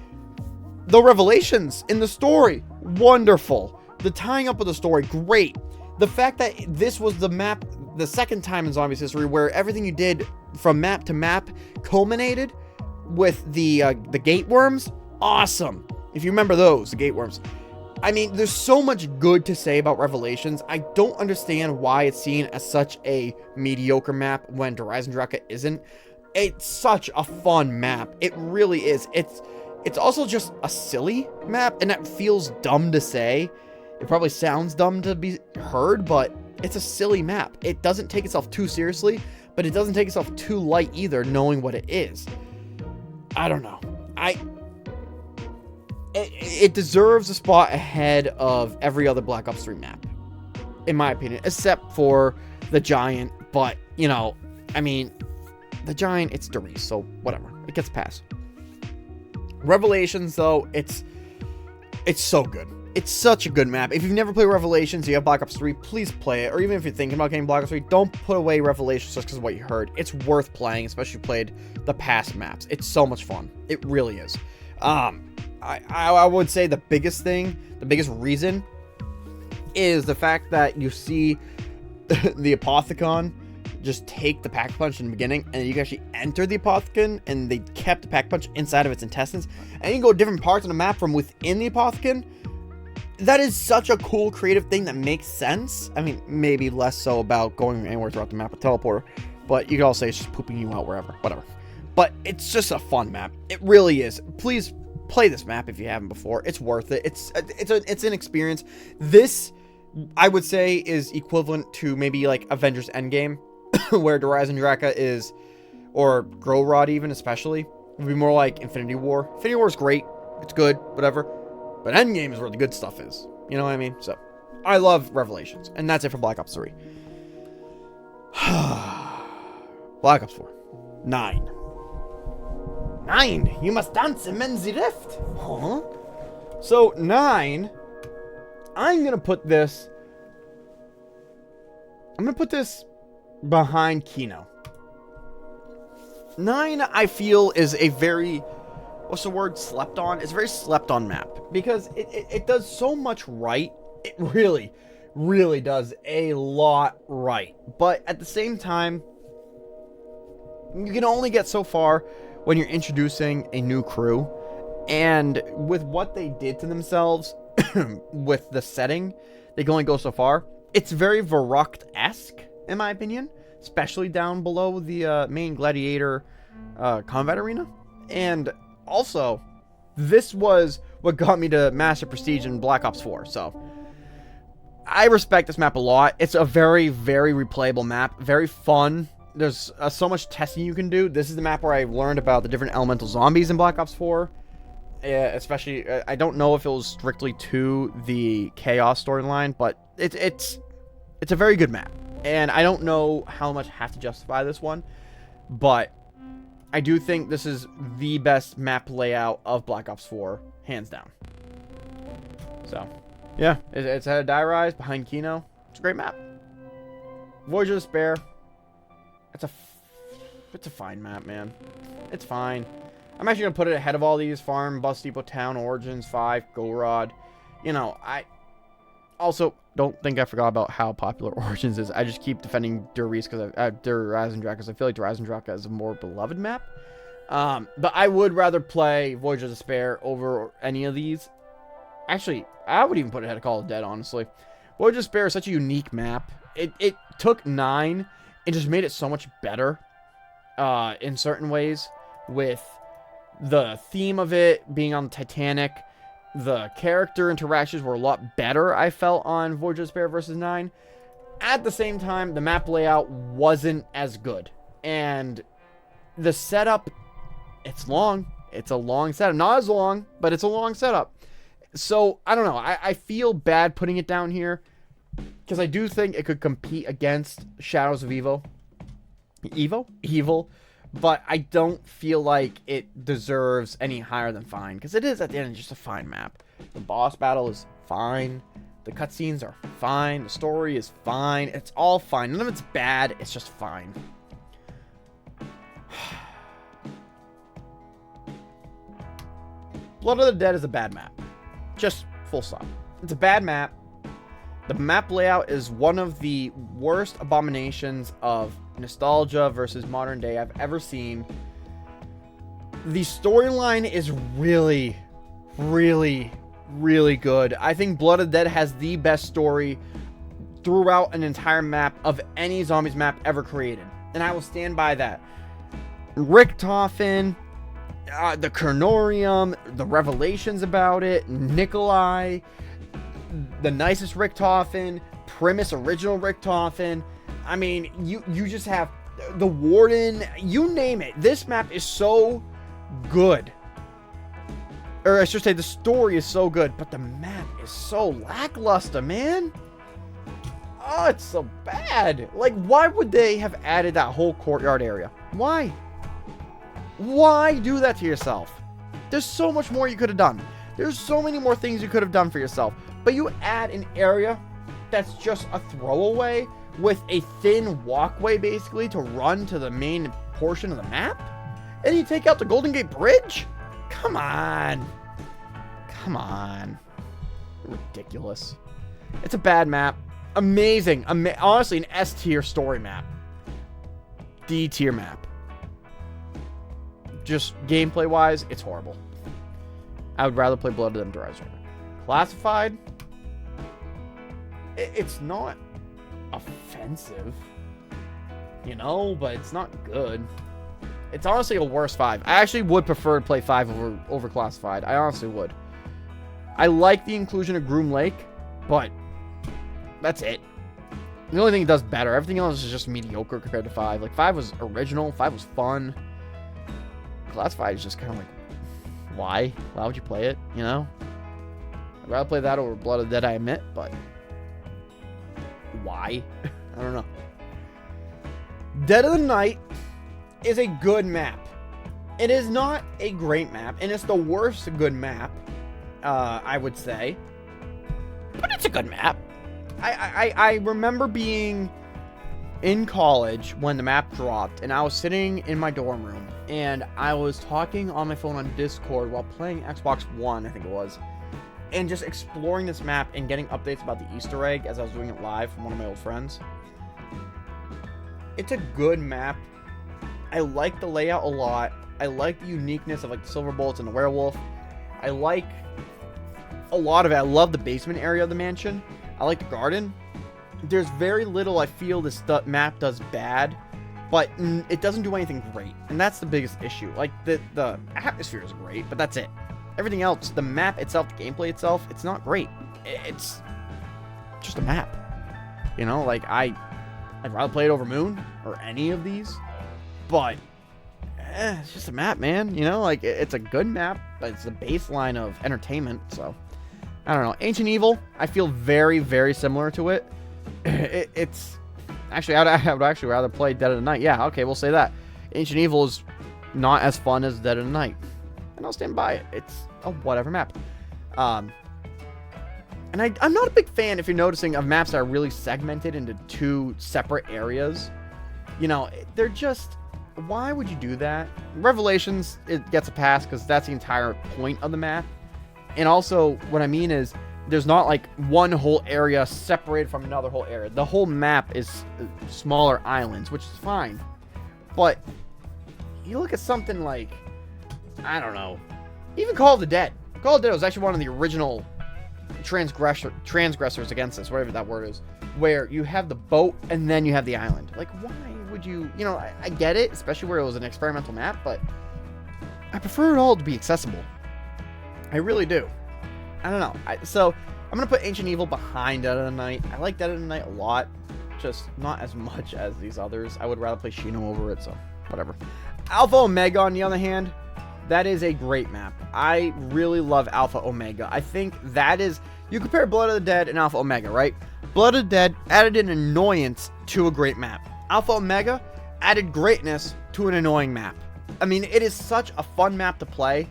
The revelations in the story, wonderful. The tying up of the story, great. The fact that this was the map, the second time in Zombies history where everything you did from map to map culminated with the gate worms, awesome. If you remember those, the gate worms. I mean, there's so much good to say about Revelations. I don't understand why it's seen as such a mediocre map when Eisendrache isn't. It's such a fun map. It really is. It's also just a silly map, and that feels dumb to say. It probably sounds dumb to be heard, but it's a silly map. It doesn't take itself too seriously, but it doesn't take itself too light either, knowing what it is. I don't know. It deserves a spot ahead of every other Black Ops 3 map, in my opinion, except for the Giant. But, you know, I mean, the Giant, it's Doris, so whatever. It gets passed. Revelations, though, it's so good. It's such a good map. If you've never played Revelations, you have Black Ops 3, please play it. Or even if you're thinking about getting Black Ops 3, don't put away Revelations just because of what you heard. It's worth playing, especially if you played the past maps. It's so much fun. It really is. I would say the biggest thing, the biggest reason, is the fact that you see the Apothicon just take the pack punch in the beginning, and you can actually enter the Apothicon, and they kept the pack punch inside of its intestines, and you can go to different parts of the map from within the Apothicon. That is such a cool creative thing that makes sense. I mean, maybe less so about going anywhere throughout the map with teleporter, but you could also say it's just pooping you out wherever, whatever. But it's just a fun map. It really is. Please play this map if you haven't before. It's worth it. It's an experience. This, I would say, is equivalent to maybe like Avengers Endgame, where Eisendrache is, or Gorod even especially, would be more like Infinity War. Infinity War is great. It's good, whatever. But Endgame is where the good stuff is. You know what I mean? So, I love Revelations. And that's it for Black Ops 3. Black Ops 4. 9. 9! You must dance in the rift! Huh? So, 9... I'm gonna put this behind Kino. 9, I feel, is a very... what's the word? Slept on? It's a very slept on map. Because it does so much right. It really, really does a lot right. But at the same time, you can only get so far when you're introducing a new crew. And with what they did to themselves with the setting, they can only go so far. It's very Verruckt-esque, in my opinion. Especially down below the main gladiator combat arena. And also, this was what got me to Master Prestige in Black Ops 4. So, I respect this map a lot. It's a very, very replayable map. Very fun. There's so much testing you can do. This is the map where I learned about the different elemental zombies in Black Ops 4. Especially, I don't know if it was strictly to the Chaos storyline, but it's a very good map. And I don't know how much I have to justify this one, but I do think this is the best map layout of Black Ops 4, hands down. So, yeah, it's at a Die Rise behind Kino. It's a great map. Voyage of Dispair. It's a fine map, man. It's fine. I'm actually going to put it ahead of all these. Farm, Bus Depot Town, Origins, 5, Gorod. You know, I also don't think I forgot about how popular Origins is. I just keep defending Eisendrache because I feel like Eisendrache is a more beloved map. But I would rather play Voyage of Dispair over any of these. Actually, I would even put it ahead of Call of Dead, honestly. Voyage of Dispair is such a unique map. It took 9 and just made it so much better in certain ways, with the theme of it being on the Titanic. The character interactions were a lot better, I felt, on Voyage of Dispair versus 9. At the same time, the map layout wasn't as good. And the setup, it's long. It's a long setup. Not as long, but it's a long setup. So, I don't know. I feel bad putting it down here, because I do think it could compete against Shadows of Evil. Evil. But I don't feel like it deserves any higher than fine, because it is, at the end, just a fine map. The boss battle is fine. The cutscenes are fine. The story is fine. It's all fine. None of it's bad. It's just fine. Blood of the Dead is a bad map. Just full stop. It's a bad map. The map layout is one of the worst abominations of nostalgia versus modern day I've ever seen. The storyline is really, really really good. I think Blood of the Dead has the best story throughout an entire map of any zombies map ever created. And I will stand by that. Richtofen, the Kernorium, the Revelations about it, Nikolai, the nicest Richtofen, Primus original Richtofen. I mean, you just have the Warden, you name it. This map is so good. Or I should say the story is so good, but the map is so lackluster, man. Oh, it's so bad. Like, why would they have added that whole courtyard area? Why? Why do that to yourself? There's so much more you could have done. There's so many more things you could have done for yourself. But you add an area that's just a throwaway with a thin walkway, basically, to run to the main portion of the map? And you take out the Golden Gate Bridge? Come on. Come on. Ridiculous. It's a bad map. Amazing. Honestly, an S tier story map. D tier map. Just gameplay wise, it's horrible. I would rather play Blood than Rise. Classified. It's not offensive, you know, but it's not good. It's honestly a worse 5. I actually would prefer to play 5 over Classified. I honestly would. I like the inclusion of Groom Lake, but that's it. The only thing it does better. Everything else is just mediocre compared to 5. Like, 5 was original. 5 was fun. Classified is just kind of like, why? Why would you play it, you know? I'd rather play that over Blood of the Dead, I admit, but why? I don't know. Dead of the Night is a good map. It is not a great map, and it's the worst good map, I would say. But it's a good map. I remember being in college when the map dropped, and I was sitting in my dorm room, and I was talking on my phone on Discord while playing Xbox One, I think it was, and just exploring this map and getting updates about the Easter egg as I was doing it live from one of my old friends. It's a good map. I like the layout a lot. I like the uniqueness of like the silver bullets and the werewolf. I like a lot of it. I love the basement area of the mansion. I like the garden. There's very little I feel this map does bad, but it doesn't do anything great, and that's the biggest issue. Like the atmosphere is great, but that's it. Everything else, the map itself, the gameplay itself, it's not great. It's just a map, you know. Like I'd rather play it over Moon or any of these, but it's just a map, man. You know, like it's a good map, but it's the baseline of entertainment. So I don't know. Ancient Evil, I feel very, very similar to it. It's actually, I would actually rather play Dead of the Night. Yeah, okay, we'll say that. Ancient Evil is not as fun as Dead of the Night, and I'll stand by it. It's a whatever map. And I'm not a big fan, if you're noticing, of maps that are really segmented into 2 separate areas. You know, they're just, why would you do that? Revelations, it gets a pass because that's the entire point of the map. And also, what I mean is, there's not like one whole area separated from another whole area. The whole map is smaller islands, which is fine. But you look at something like, I don't know, even Call of the Dead. Call of the Dead was actually one of the original transgressors against this, whatever that word is, where you have the boat and then you have the island. Like, why would you, you know, I get it, especially where it was an experimental map, but I prefer it all to be accessible. I really do. I don't know. So I'm going to put Ancient Evil behind Dead of the Night. I like Dead of the Night a lot, just not as much as these others. I would rather play Shi No over it, so whatever. Alpha Omega, on the other hand, that is a great map. I really love Alpha Omega. I think that is, you compare Blood of the Dead and Alpha Omega, right? Blood of the Dead added an annoyance to a great map. Alpha Omega added greatness to an annoying map. I mean, it is such a fun map to play.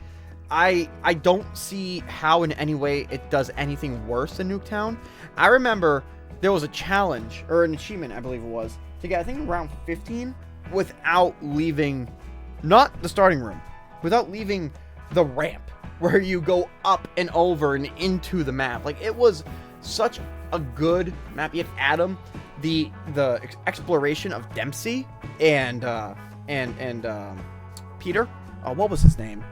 I don't see how in any way it does anything worse than Nuketown. I remember there was a challenge, or an achievement, I believe it was, to get, I think, round 15 without leaving, not the starting room, without leaving the ramp where you go up and over and into the map. Like, it was such a good map. You had Adam, the exploration of Dempsey, and Peter. What was his name?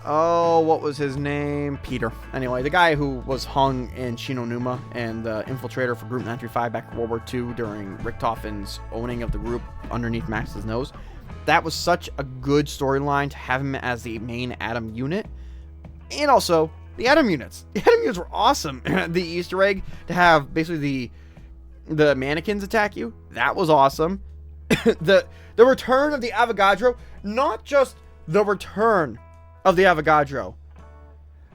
Oh, what was his name? Peter. Anyway, the guy who was hung in Shi No Numa and the infiltrator for Group 935 back in World War II during Richtofen's owning of the group underneath Max's nose. That was such a good storyline to have him as the main Atom unit. And also, the Atom units. The Atom units were awesome. The Easter egg to have basically the mannequins attack you. That was awesome. The return of the Avogadro. Not just the return of the Avogadro.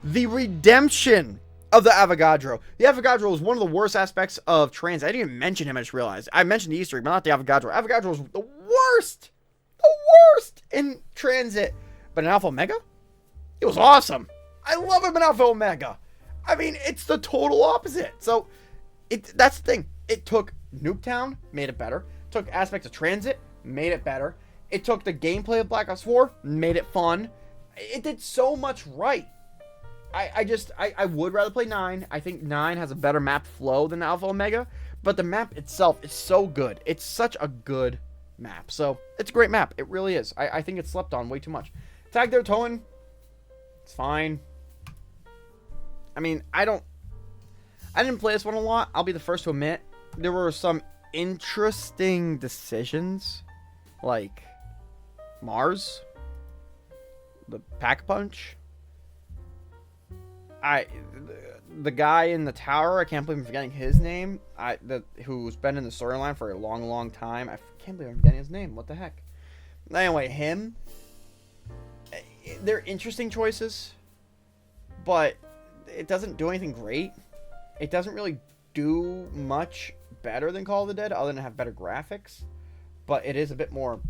The redemption of the Avogadro. The Avogadro was one of the worst aspects of Tranzit. I didn't even mention him, I just realized. I mentioned the Easter egg, but not the Avogadro. Avogadro was the worst. The worst in Tranzit. But in Alpha Omega, it was awesome. I love him in Alpha Omega. I mean, it's the total opposite. So, that's the thing. It took Nuketown, made it better. It took aspects of Tranzit, made it better. It took the gameplay of Black Ops 4, made it fun. It did so much right. I would rather play 9. I think 9 has a better map flow than Alpha Omega. But the map itself is so good. It's such a good map. So, it's a great map. It really is. I think it's slept on way too much. Nacht Der Untoten, it's fine. I mean, I didn't play this one a lot. I'll be the first to admit. There were some interesting decisions. Like Mars. The Pack-a-Punch. The guy in the tower, I can't believe I'm forgetting his name. Who's been in the storyline for a long, long time. I can't believe I'm forgetting his name. What the heck? Anyway, him. They're interesting choices. But it doesn't do anything great. It doesn't really do much better than Call of the Dead, other than have better graphics. But it is a bit more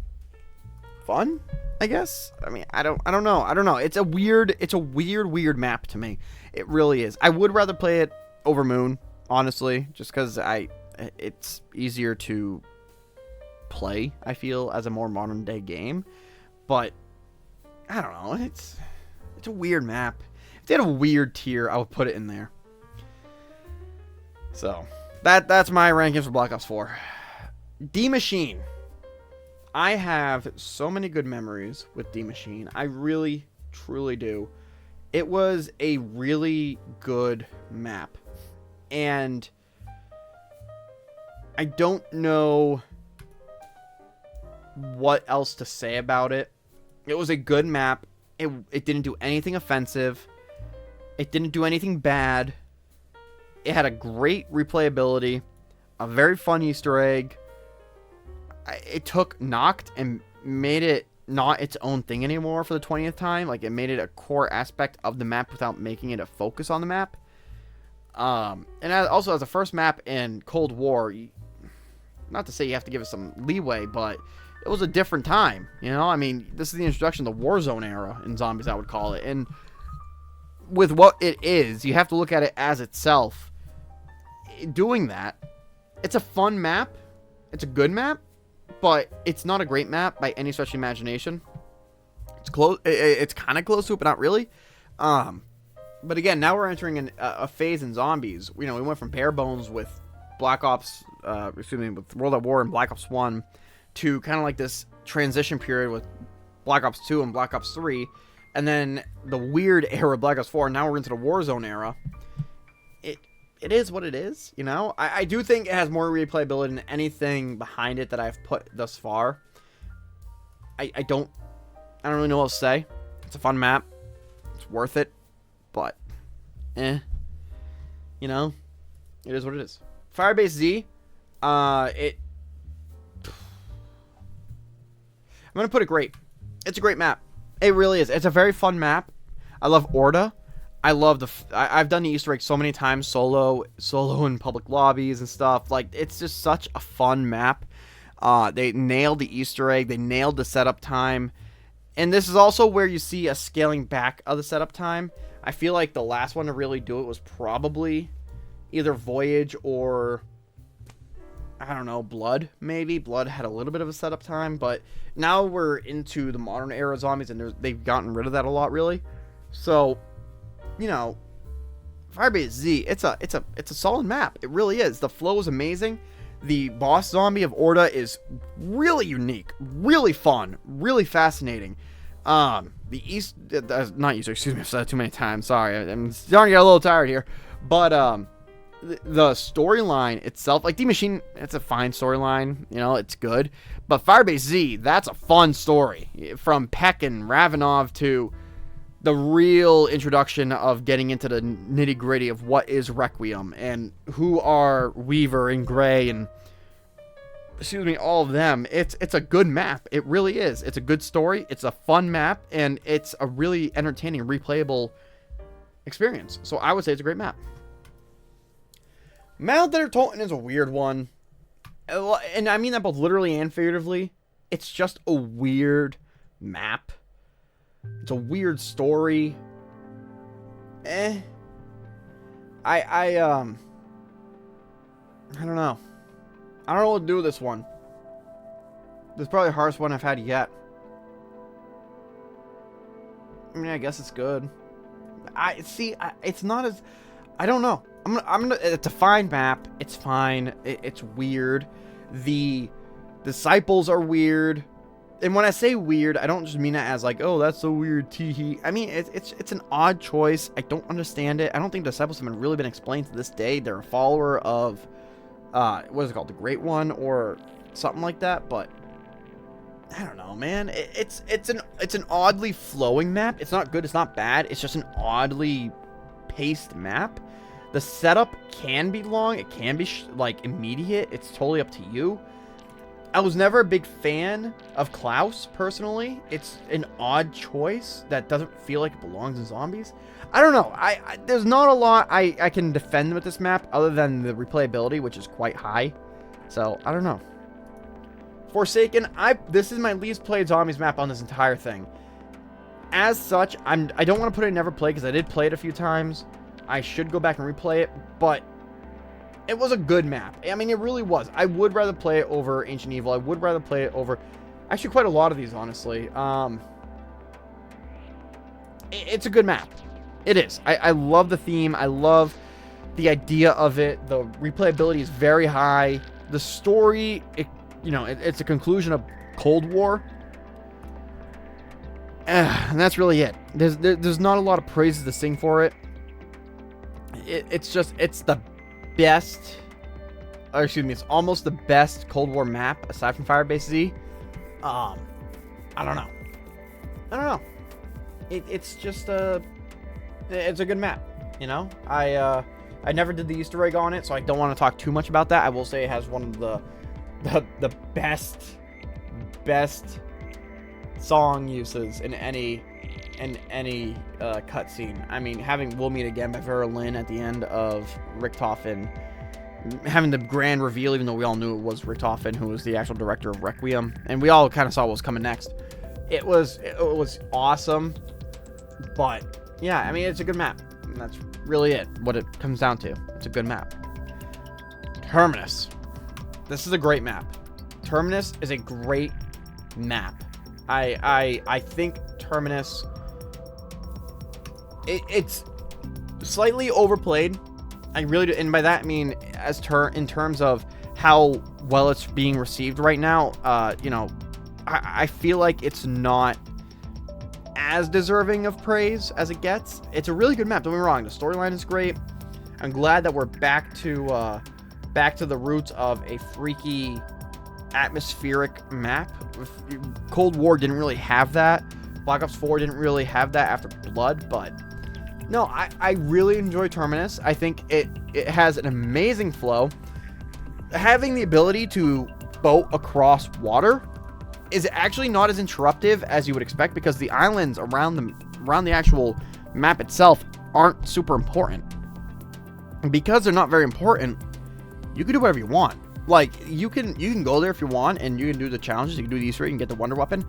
fun, I guess. I mean, I don't know. It's a weird map to me. It really is. I would rather play it over Moon, honestly, just because it's easier to play, I feel, as a more modern day game. But I don't know. It's a weird map. If they had a weird tier, I would put it in there. So that's my rankings for Black Ops 4. D Machine. I have so many good memories with D Machine. I really, truly do. It was a really good map. And I don't know what else to say about it. It was a good map. It didn't do anything offensive. It didn't do anything bad. It had a great replayability. A very fun Easter egg. It took Nacht and made it not its own thing anymore for the 20th time. Like, it made it a core aspect of the map without making it a focus on the map. And also, as the first map in Cold War, not to say you have to give it some leeway, but it was a different time, you know? I mean, this is the introduction to the Warzone era in Zombies, I would call it. And with what it is, you have to look at it as itself. Doing that, it's a fun map. It's a good map. But it's not a great map by any stretch of imagination. It's close. It's kind of close to it, but not really. But again, now we're entering a phase in Zombies. You know, we went from bare bones with with World at War and Black Ops 1 to kind of like this transition period with Black Ops 2 and Black Ops 3, and then the weird era of Black Ops 4. And now we're into the Warzone era. It is what it is, you know? I do think it has more replayability than anything behind it that I've put thus far. I don't really know what else to say. It's a fun map. It's worth it. But, you know? It is what it is. Firebase Z, I'm gonna put it great. It's a great map. It really is. It's a very fun map. I love Orda. I love I've done the Easter egg so many times, solo in public lobbies and stuff. Like, it's just such a fun map. They nailed the Easter egg. They nailed the setup time. And this is also where you see a scaling back of the setup time. I feel like the last one to really do it was probably either Voyage or, I don't know, Blood, maybe. Blood had a little bit of a setup time, but now we're into the modern era Zombies, and they've gotten rid of that a lot, really. So, you know, Firebase Z, it's a solid map. It really is. The flow is amazing. The boss zombie of Orda is really unique, really fun, really fascinating. not Easter, excuse me, I've said it too many times, sorry, I'm starting to get a little tired here, but, the storyline itself, like, D-Machine, it's a fine storyline, you know, it's good, but Firebase Z, that's a fun story, from Peck and Ravenov to the real introduction of getting into the nitty-gritty of what is Requiem, and who are Weaver and Gray, and excuse me, all of them. It's a good map. It really is. It's a good story. It's a fun map, and it's a really entertaining, replayable experience. So I would say it's a great map. Nacht Der Untoten is a weird one, and I mean that both literally and figuratively. It's just a weird map. It's a weird story. I don't know. I don't know what to do with this one. This is probably the hardest one I've had yet. I mean, I guess it's good. It's not as... I don't know. It's a fine map. It's fine. It's weird. The disciples are weird. And when I say weird, I don't just mean it as like, oh, that's so weird, teehee. I mean, it's an odd choice. I don't understand it. I don't think disciples have really been explained to this day. They're a follower of... what is it called? The Great One or something like that, but I don't know, man. It's an oddly flowing map. It's not good, it's not bad. It's just an oddly paced map. The setup can be long, it can be like immediate. It's totally up to you. I was never a big fan of Klaus personally. It's an odd choice that doesn't feel like it belongs in zombies. I don't know. There's not a lot I can defend with this map other than the replayability, which is quite high. So, I don't know. Forsaken, this is my least played zombies map on this entire thing. As such, I don't want to put it in never play because I did play it a few times. I should go back and replay it, but it was a good map. I mean, it really was. I would rather play it over Ancient Evil. I would rather play it over actually quite a lot of these, honestly. It's a good map. It is. I love the theme. I love the idea of it. The replayability is very high. The story, it's a conclusion of Cold War. And that's really it. There's not a lot of praises to sing for it. It's the best, or excuse me, it's almost the best Cold War map aside from Firebase Z. I don't know. It's just it's a good map, you know. I never did the Easter egg on it, so I don't want to talk too much about that. I will say it has one of the best song uses in any cutscene. I mean, having "We'll Meet Again" by Vera Lynn at the end of Richtofen, having the grand reveal, even though we all knew it was Richtofen who was the actual director of Requiem, and we all kind of saw what was coming next. It was awesome, but yeah, I mean, it's a good map. And that's really what it comes down to. It's a good map. Terminus. This is a great map. Terminus is a great map. I think Terminus, it's slightly overplayed. I really do, and by that I mean in terms of how well it's being received right now. I feel like it's not as deserving of praise as it gets. It's a really good map, don't get me wrong. The storyline is great. I'm glad that we're back to the roots of a freaky atmospheric map. Cold War didn't really have that. Black Ops 4 didn't really have that after Blood, but no, I really enjoy Terminus. I think it has an amazing flow. Having the ability to boat across water is actually not as interruptive as you would expect, because the islands around the actual map itself aren't super important. And because they're not very important, you can do whatever you want. Like, you can go there if you want, and you can do the challenges, you can do the Easter egg and get the wonder weapon.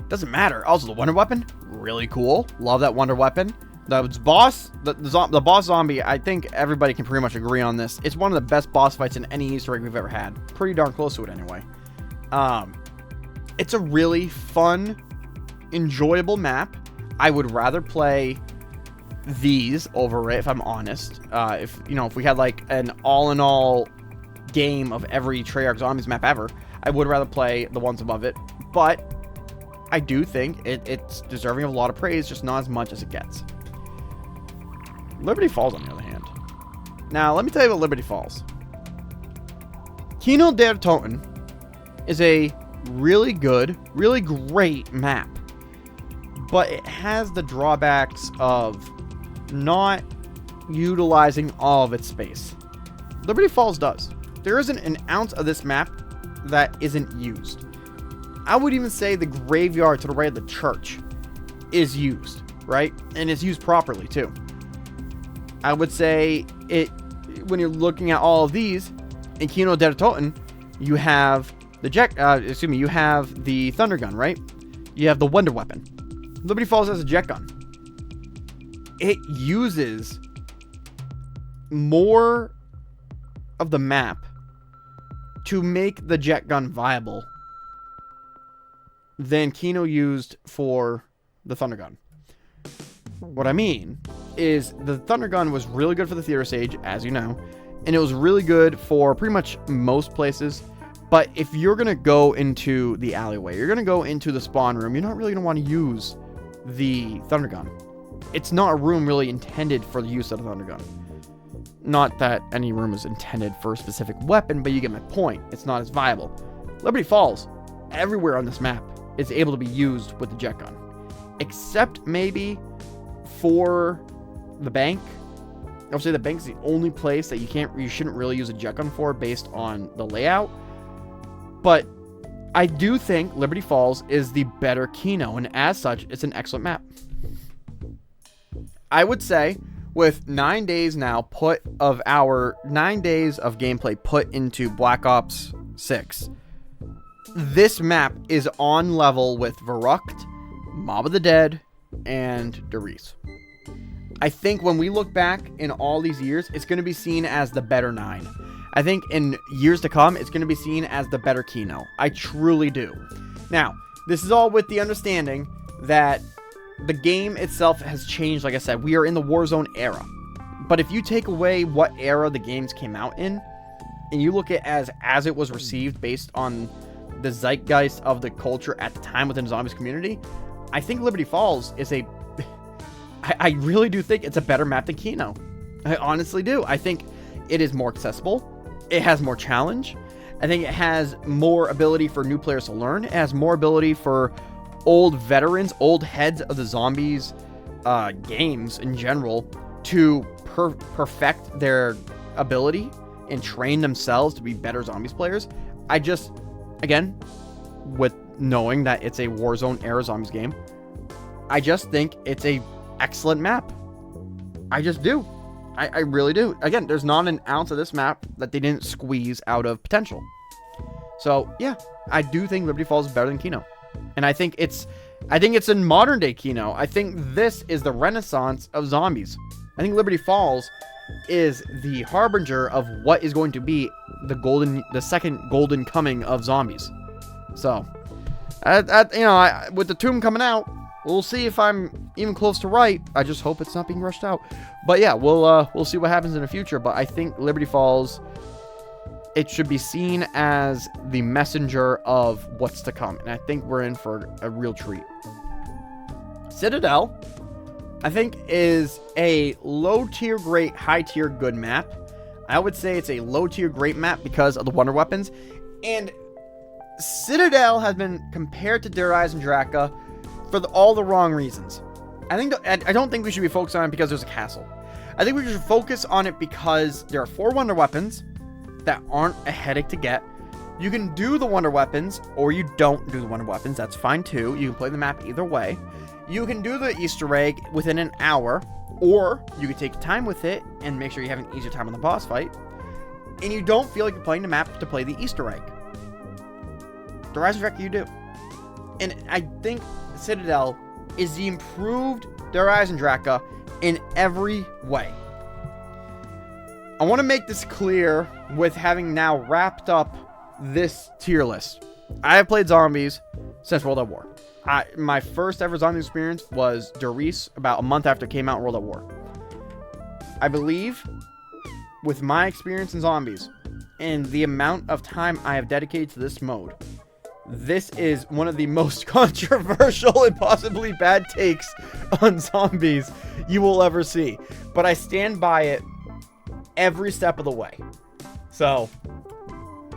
Doesn't matter. Also, the wonder weapon, really cool. Love that wonder weapon. The boss zombie, I think everybody can pretty much agree on this. It's one of the best boss fights in any Easter egg we've ever had. Pretty darn close to it anyway. It's a really fun, enjoyable map. I would rather play these over it, if I'm honest. If we had like an all-in-all game of every Treyarch Zombies map ever, I would rather play the ones above it. But I do think it's deserving of a lot of praise, just not as much as it gets. Liberty Falls, on the other hand. Now, let me tell you about Liberty Falls. Kino Der Toten is a really good, really great map, but it has the drawbacks of not utilizing all of its space. Liberty Falls does. There isn't an ounce of this map that isn't used. I would even say the graveyard to the right of the church is used, right? And it's used properly too. I would say it, when you're looking at all of these, in Kino Der Toten, you have the you have the thunder gun, right? You have the wonder weapon. Liberty Falls has a jet gun. It uses more of the map to make the jet gun viable than Kino used for the thunder gun. What I mean is the thunder gun was really good for the theater stage, as you know, and it was really good for pretty much most places. But if you're going to go into the alleyway, you're going to go into the spawn room, you're not really going to want to use the thunder gun. It's not a room really intended for the use of the thunder gun. Not that any room is intended for a specific weapon, but you get my point. It's not as viable. Liberty Falls, everywhere on this map, is able to be used with the jet gun. Except maybe for the bank. I'll say the bank's the only place that you shouldn't really use a jet gun for based on the layout. But I do think Liberty Falls is the better Kino, and as such, it's an excellent map. I would say with 9 days now of 9 days of gameplay put into Black Ops 6, this map is on level with Verruckt, Mob of the Dead, and Reise. I think when we look back in all these years, it's going to be seen as the better 9. I think in years to come, it's going to be seen as the better Kino. I truly do. Now, this is all with the understanding that the game itself has changed. Like I said, we are in the Warzone era. But if you take away what era the games came out in, and you look at it as it was received based on the zeitgeist of the culture at the time within the Zombies community, I think Liberty Falls is I really do think it's a better map than Kino. I honestly do. I think it is more accessible. It has more challenge. I think it has more ability for new players to learn. It has more ability for old veterans, old heads of the Zombies games in general to perfect their ability and train themselves to be better Zombies players. I just, again, with knowing that it's a Warzone era Zombies game, I just think it's a excellent map. I just do. I really do. Again, there's not an ounce of this map that they didn't squeeze out of potential. So, yeah, I do think Liberty Falls is better than Kino. And I think it's in modern day Kino. I think this is the renaissance of Zombies. I think Liberty Falls is the harbinger of what is going to be the second golden coming of Zombies. So, with the tomb coming out, we'll see if I'm even close to right. I just hope it's not being rushed out. But yeah, we'll see what happens in the future. But I think Liberty Falls, it should be seen as the messenger of what's to come. And I think we're in for a real treat. Citadelle, I think, is a low-tier great, high-tier good map. I would say it's a low-tier great map because of the wonder weapons. And Citadelle has been compared to Der Eisendrache for all the wrong reasons. I don't think we should be focused on it because there's a castle. I think we should focus on it because there are 4 wonder weapons that aren't a headache to get. You can do the wonder weapons, or you don't do the wonder weapons. That's fine too. You can play the map either way. You can do the Easter egg within an hour, or you can take time with it and make sure you have an easier time on the boss fight. And you don't feel like you're playing the map to play the Easter egg. The Rise of Wreck you do. And I think Citadelle is the improved Der Eisendrache in every way. I want to make this clear with having now wrapped up this tier list. I have played Zombies since World at War. My first ever zombie experience was Reise about a month after it came out in World at War. I believe, with my experience in Zombies and the amount of time I have dedicated to this mode, this is one of the most controversial and possibly bad takes on zombies you will ever see. But I stand by it every step of the way. So,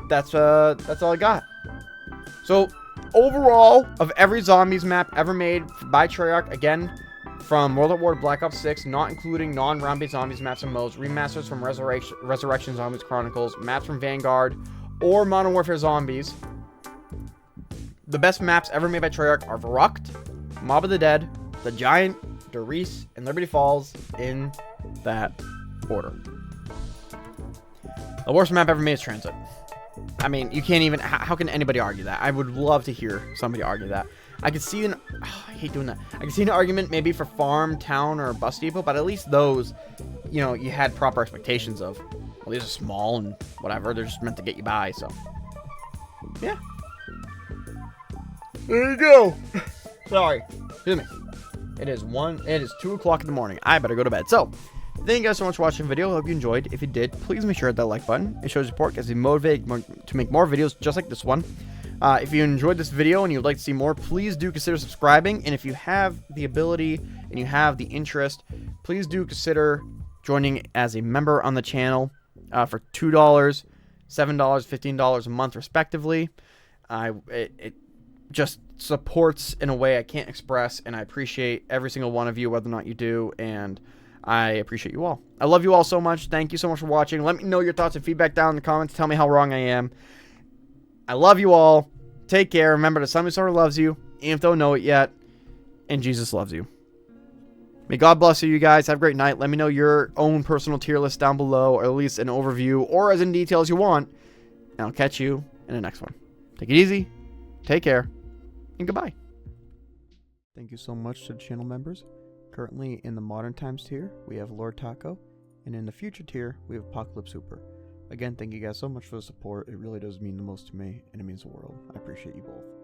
that's all I got. So, overall, of every zombies map ever made by Treyarch, again, from World at War to Black Ops 6, not including non-round-based zombies maps and modes, remasters from Resurrection Zombies Chronicles, maps from Vanguard, or Modern Warfare Zombies, the best maps ever made by Treyarch are Verruckt, Mob of the Dead, The Giant, Der Reese, and Liberty Falls, in that order. The worst map ever made is Tranzit. I mean, you can't even... How can anybody argue that? I would love to hear somebody argue that. I could see an... Oh, I hate doing that. I could see an argument maybe for Farm, Town, or Bus Depot, but at least those, you know, you had proper expectations of. Well, these are small and whatever. They're just meant to get you by, so... Yeah. There you go. Sorry. Excuse me. It is 2 o'clock in the morning. I better go to bed. So, thank you guys so much for watching the video. I hope you enjoyed. If you did, please make sure to hit that like button. It shows support, gets me motivated to make more videos just like this one. If you enjoyed this video and you'd like to see more, please do consider subscribing. And if you have the ability and you have the interest, please do consider joining as a member on the channel for $2, $7, $15 a month, respectively. It just supports in a way I can't express, and I appreciate every single one of you, whether or not you do, and I appreciate you all. I love you all so much. Thank you so much for watching. Let me know your thoughts and feedback down in the comments. Tell me how wrong I am. I love you all. Take care. Remember that somebody sort of loves you, even if they don't know it yet, and Jesus loves you. May God bless you guys. Have a great night. Let me know your own personal tier list down below, or at least an overview, or as in detail as you want, and I'll catch you in the next one. Take it easy. Take care. And goodbye. Thank you so much to the channel members. Currently in the Modern Times tier, we have Lord Taco, and in the Future tier, we have Apocalypse Super. Again, thank you guys so much for the support. It really does mean the most to me, and it means the world. I appreciate you both.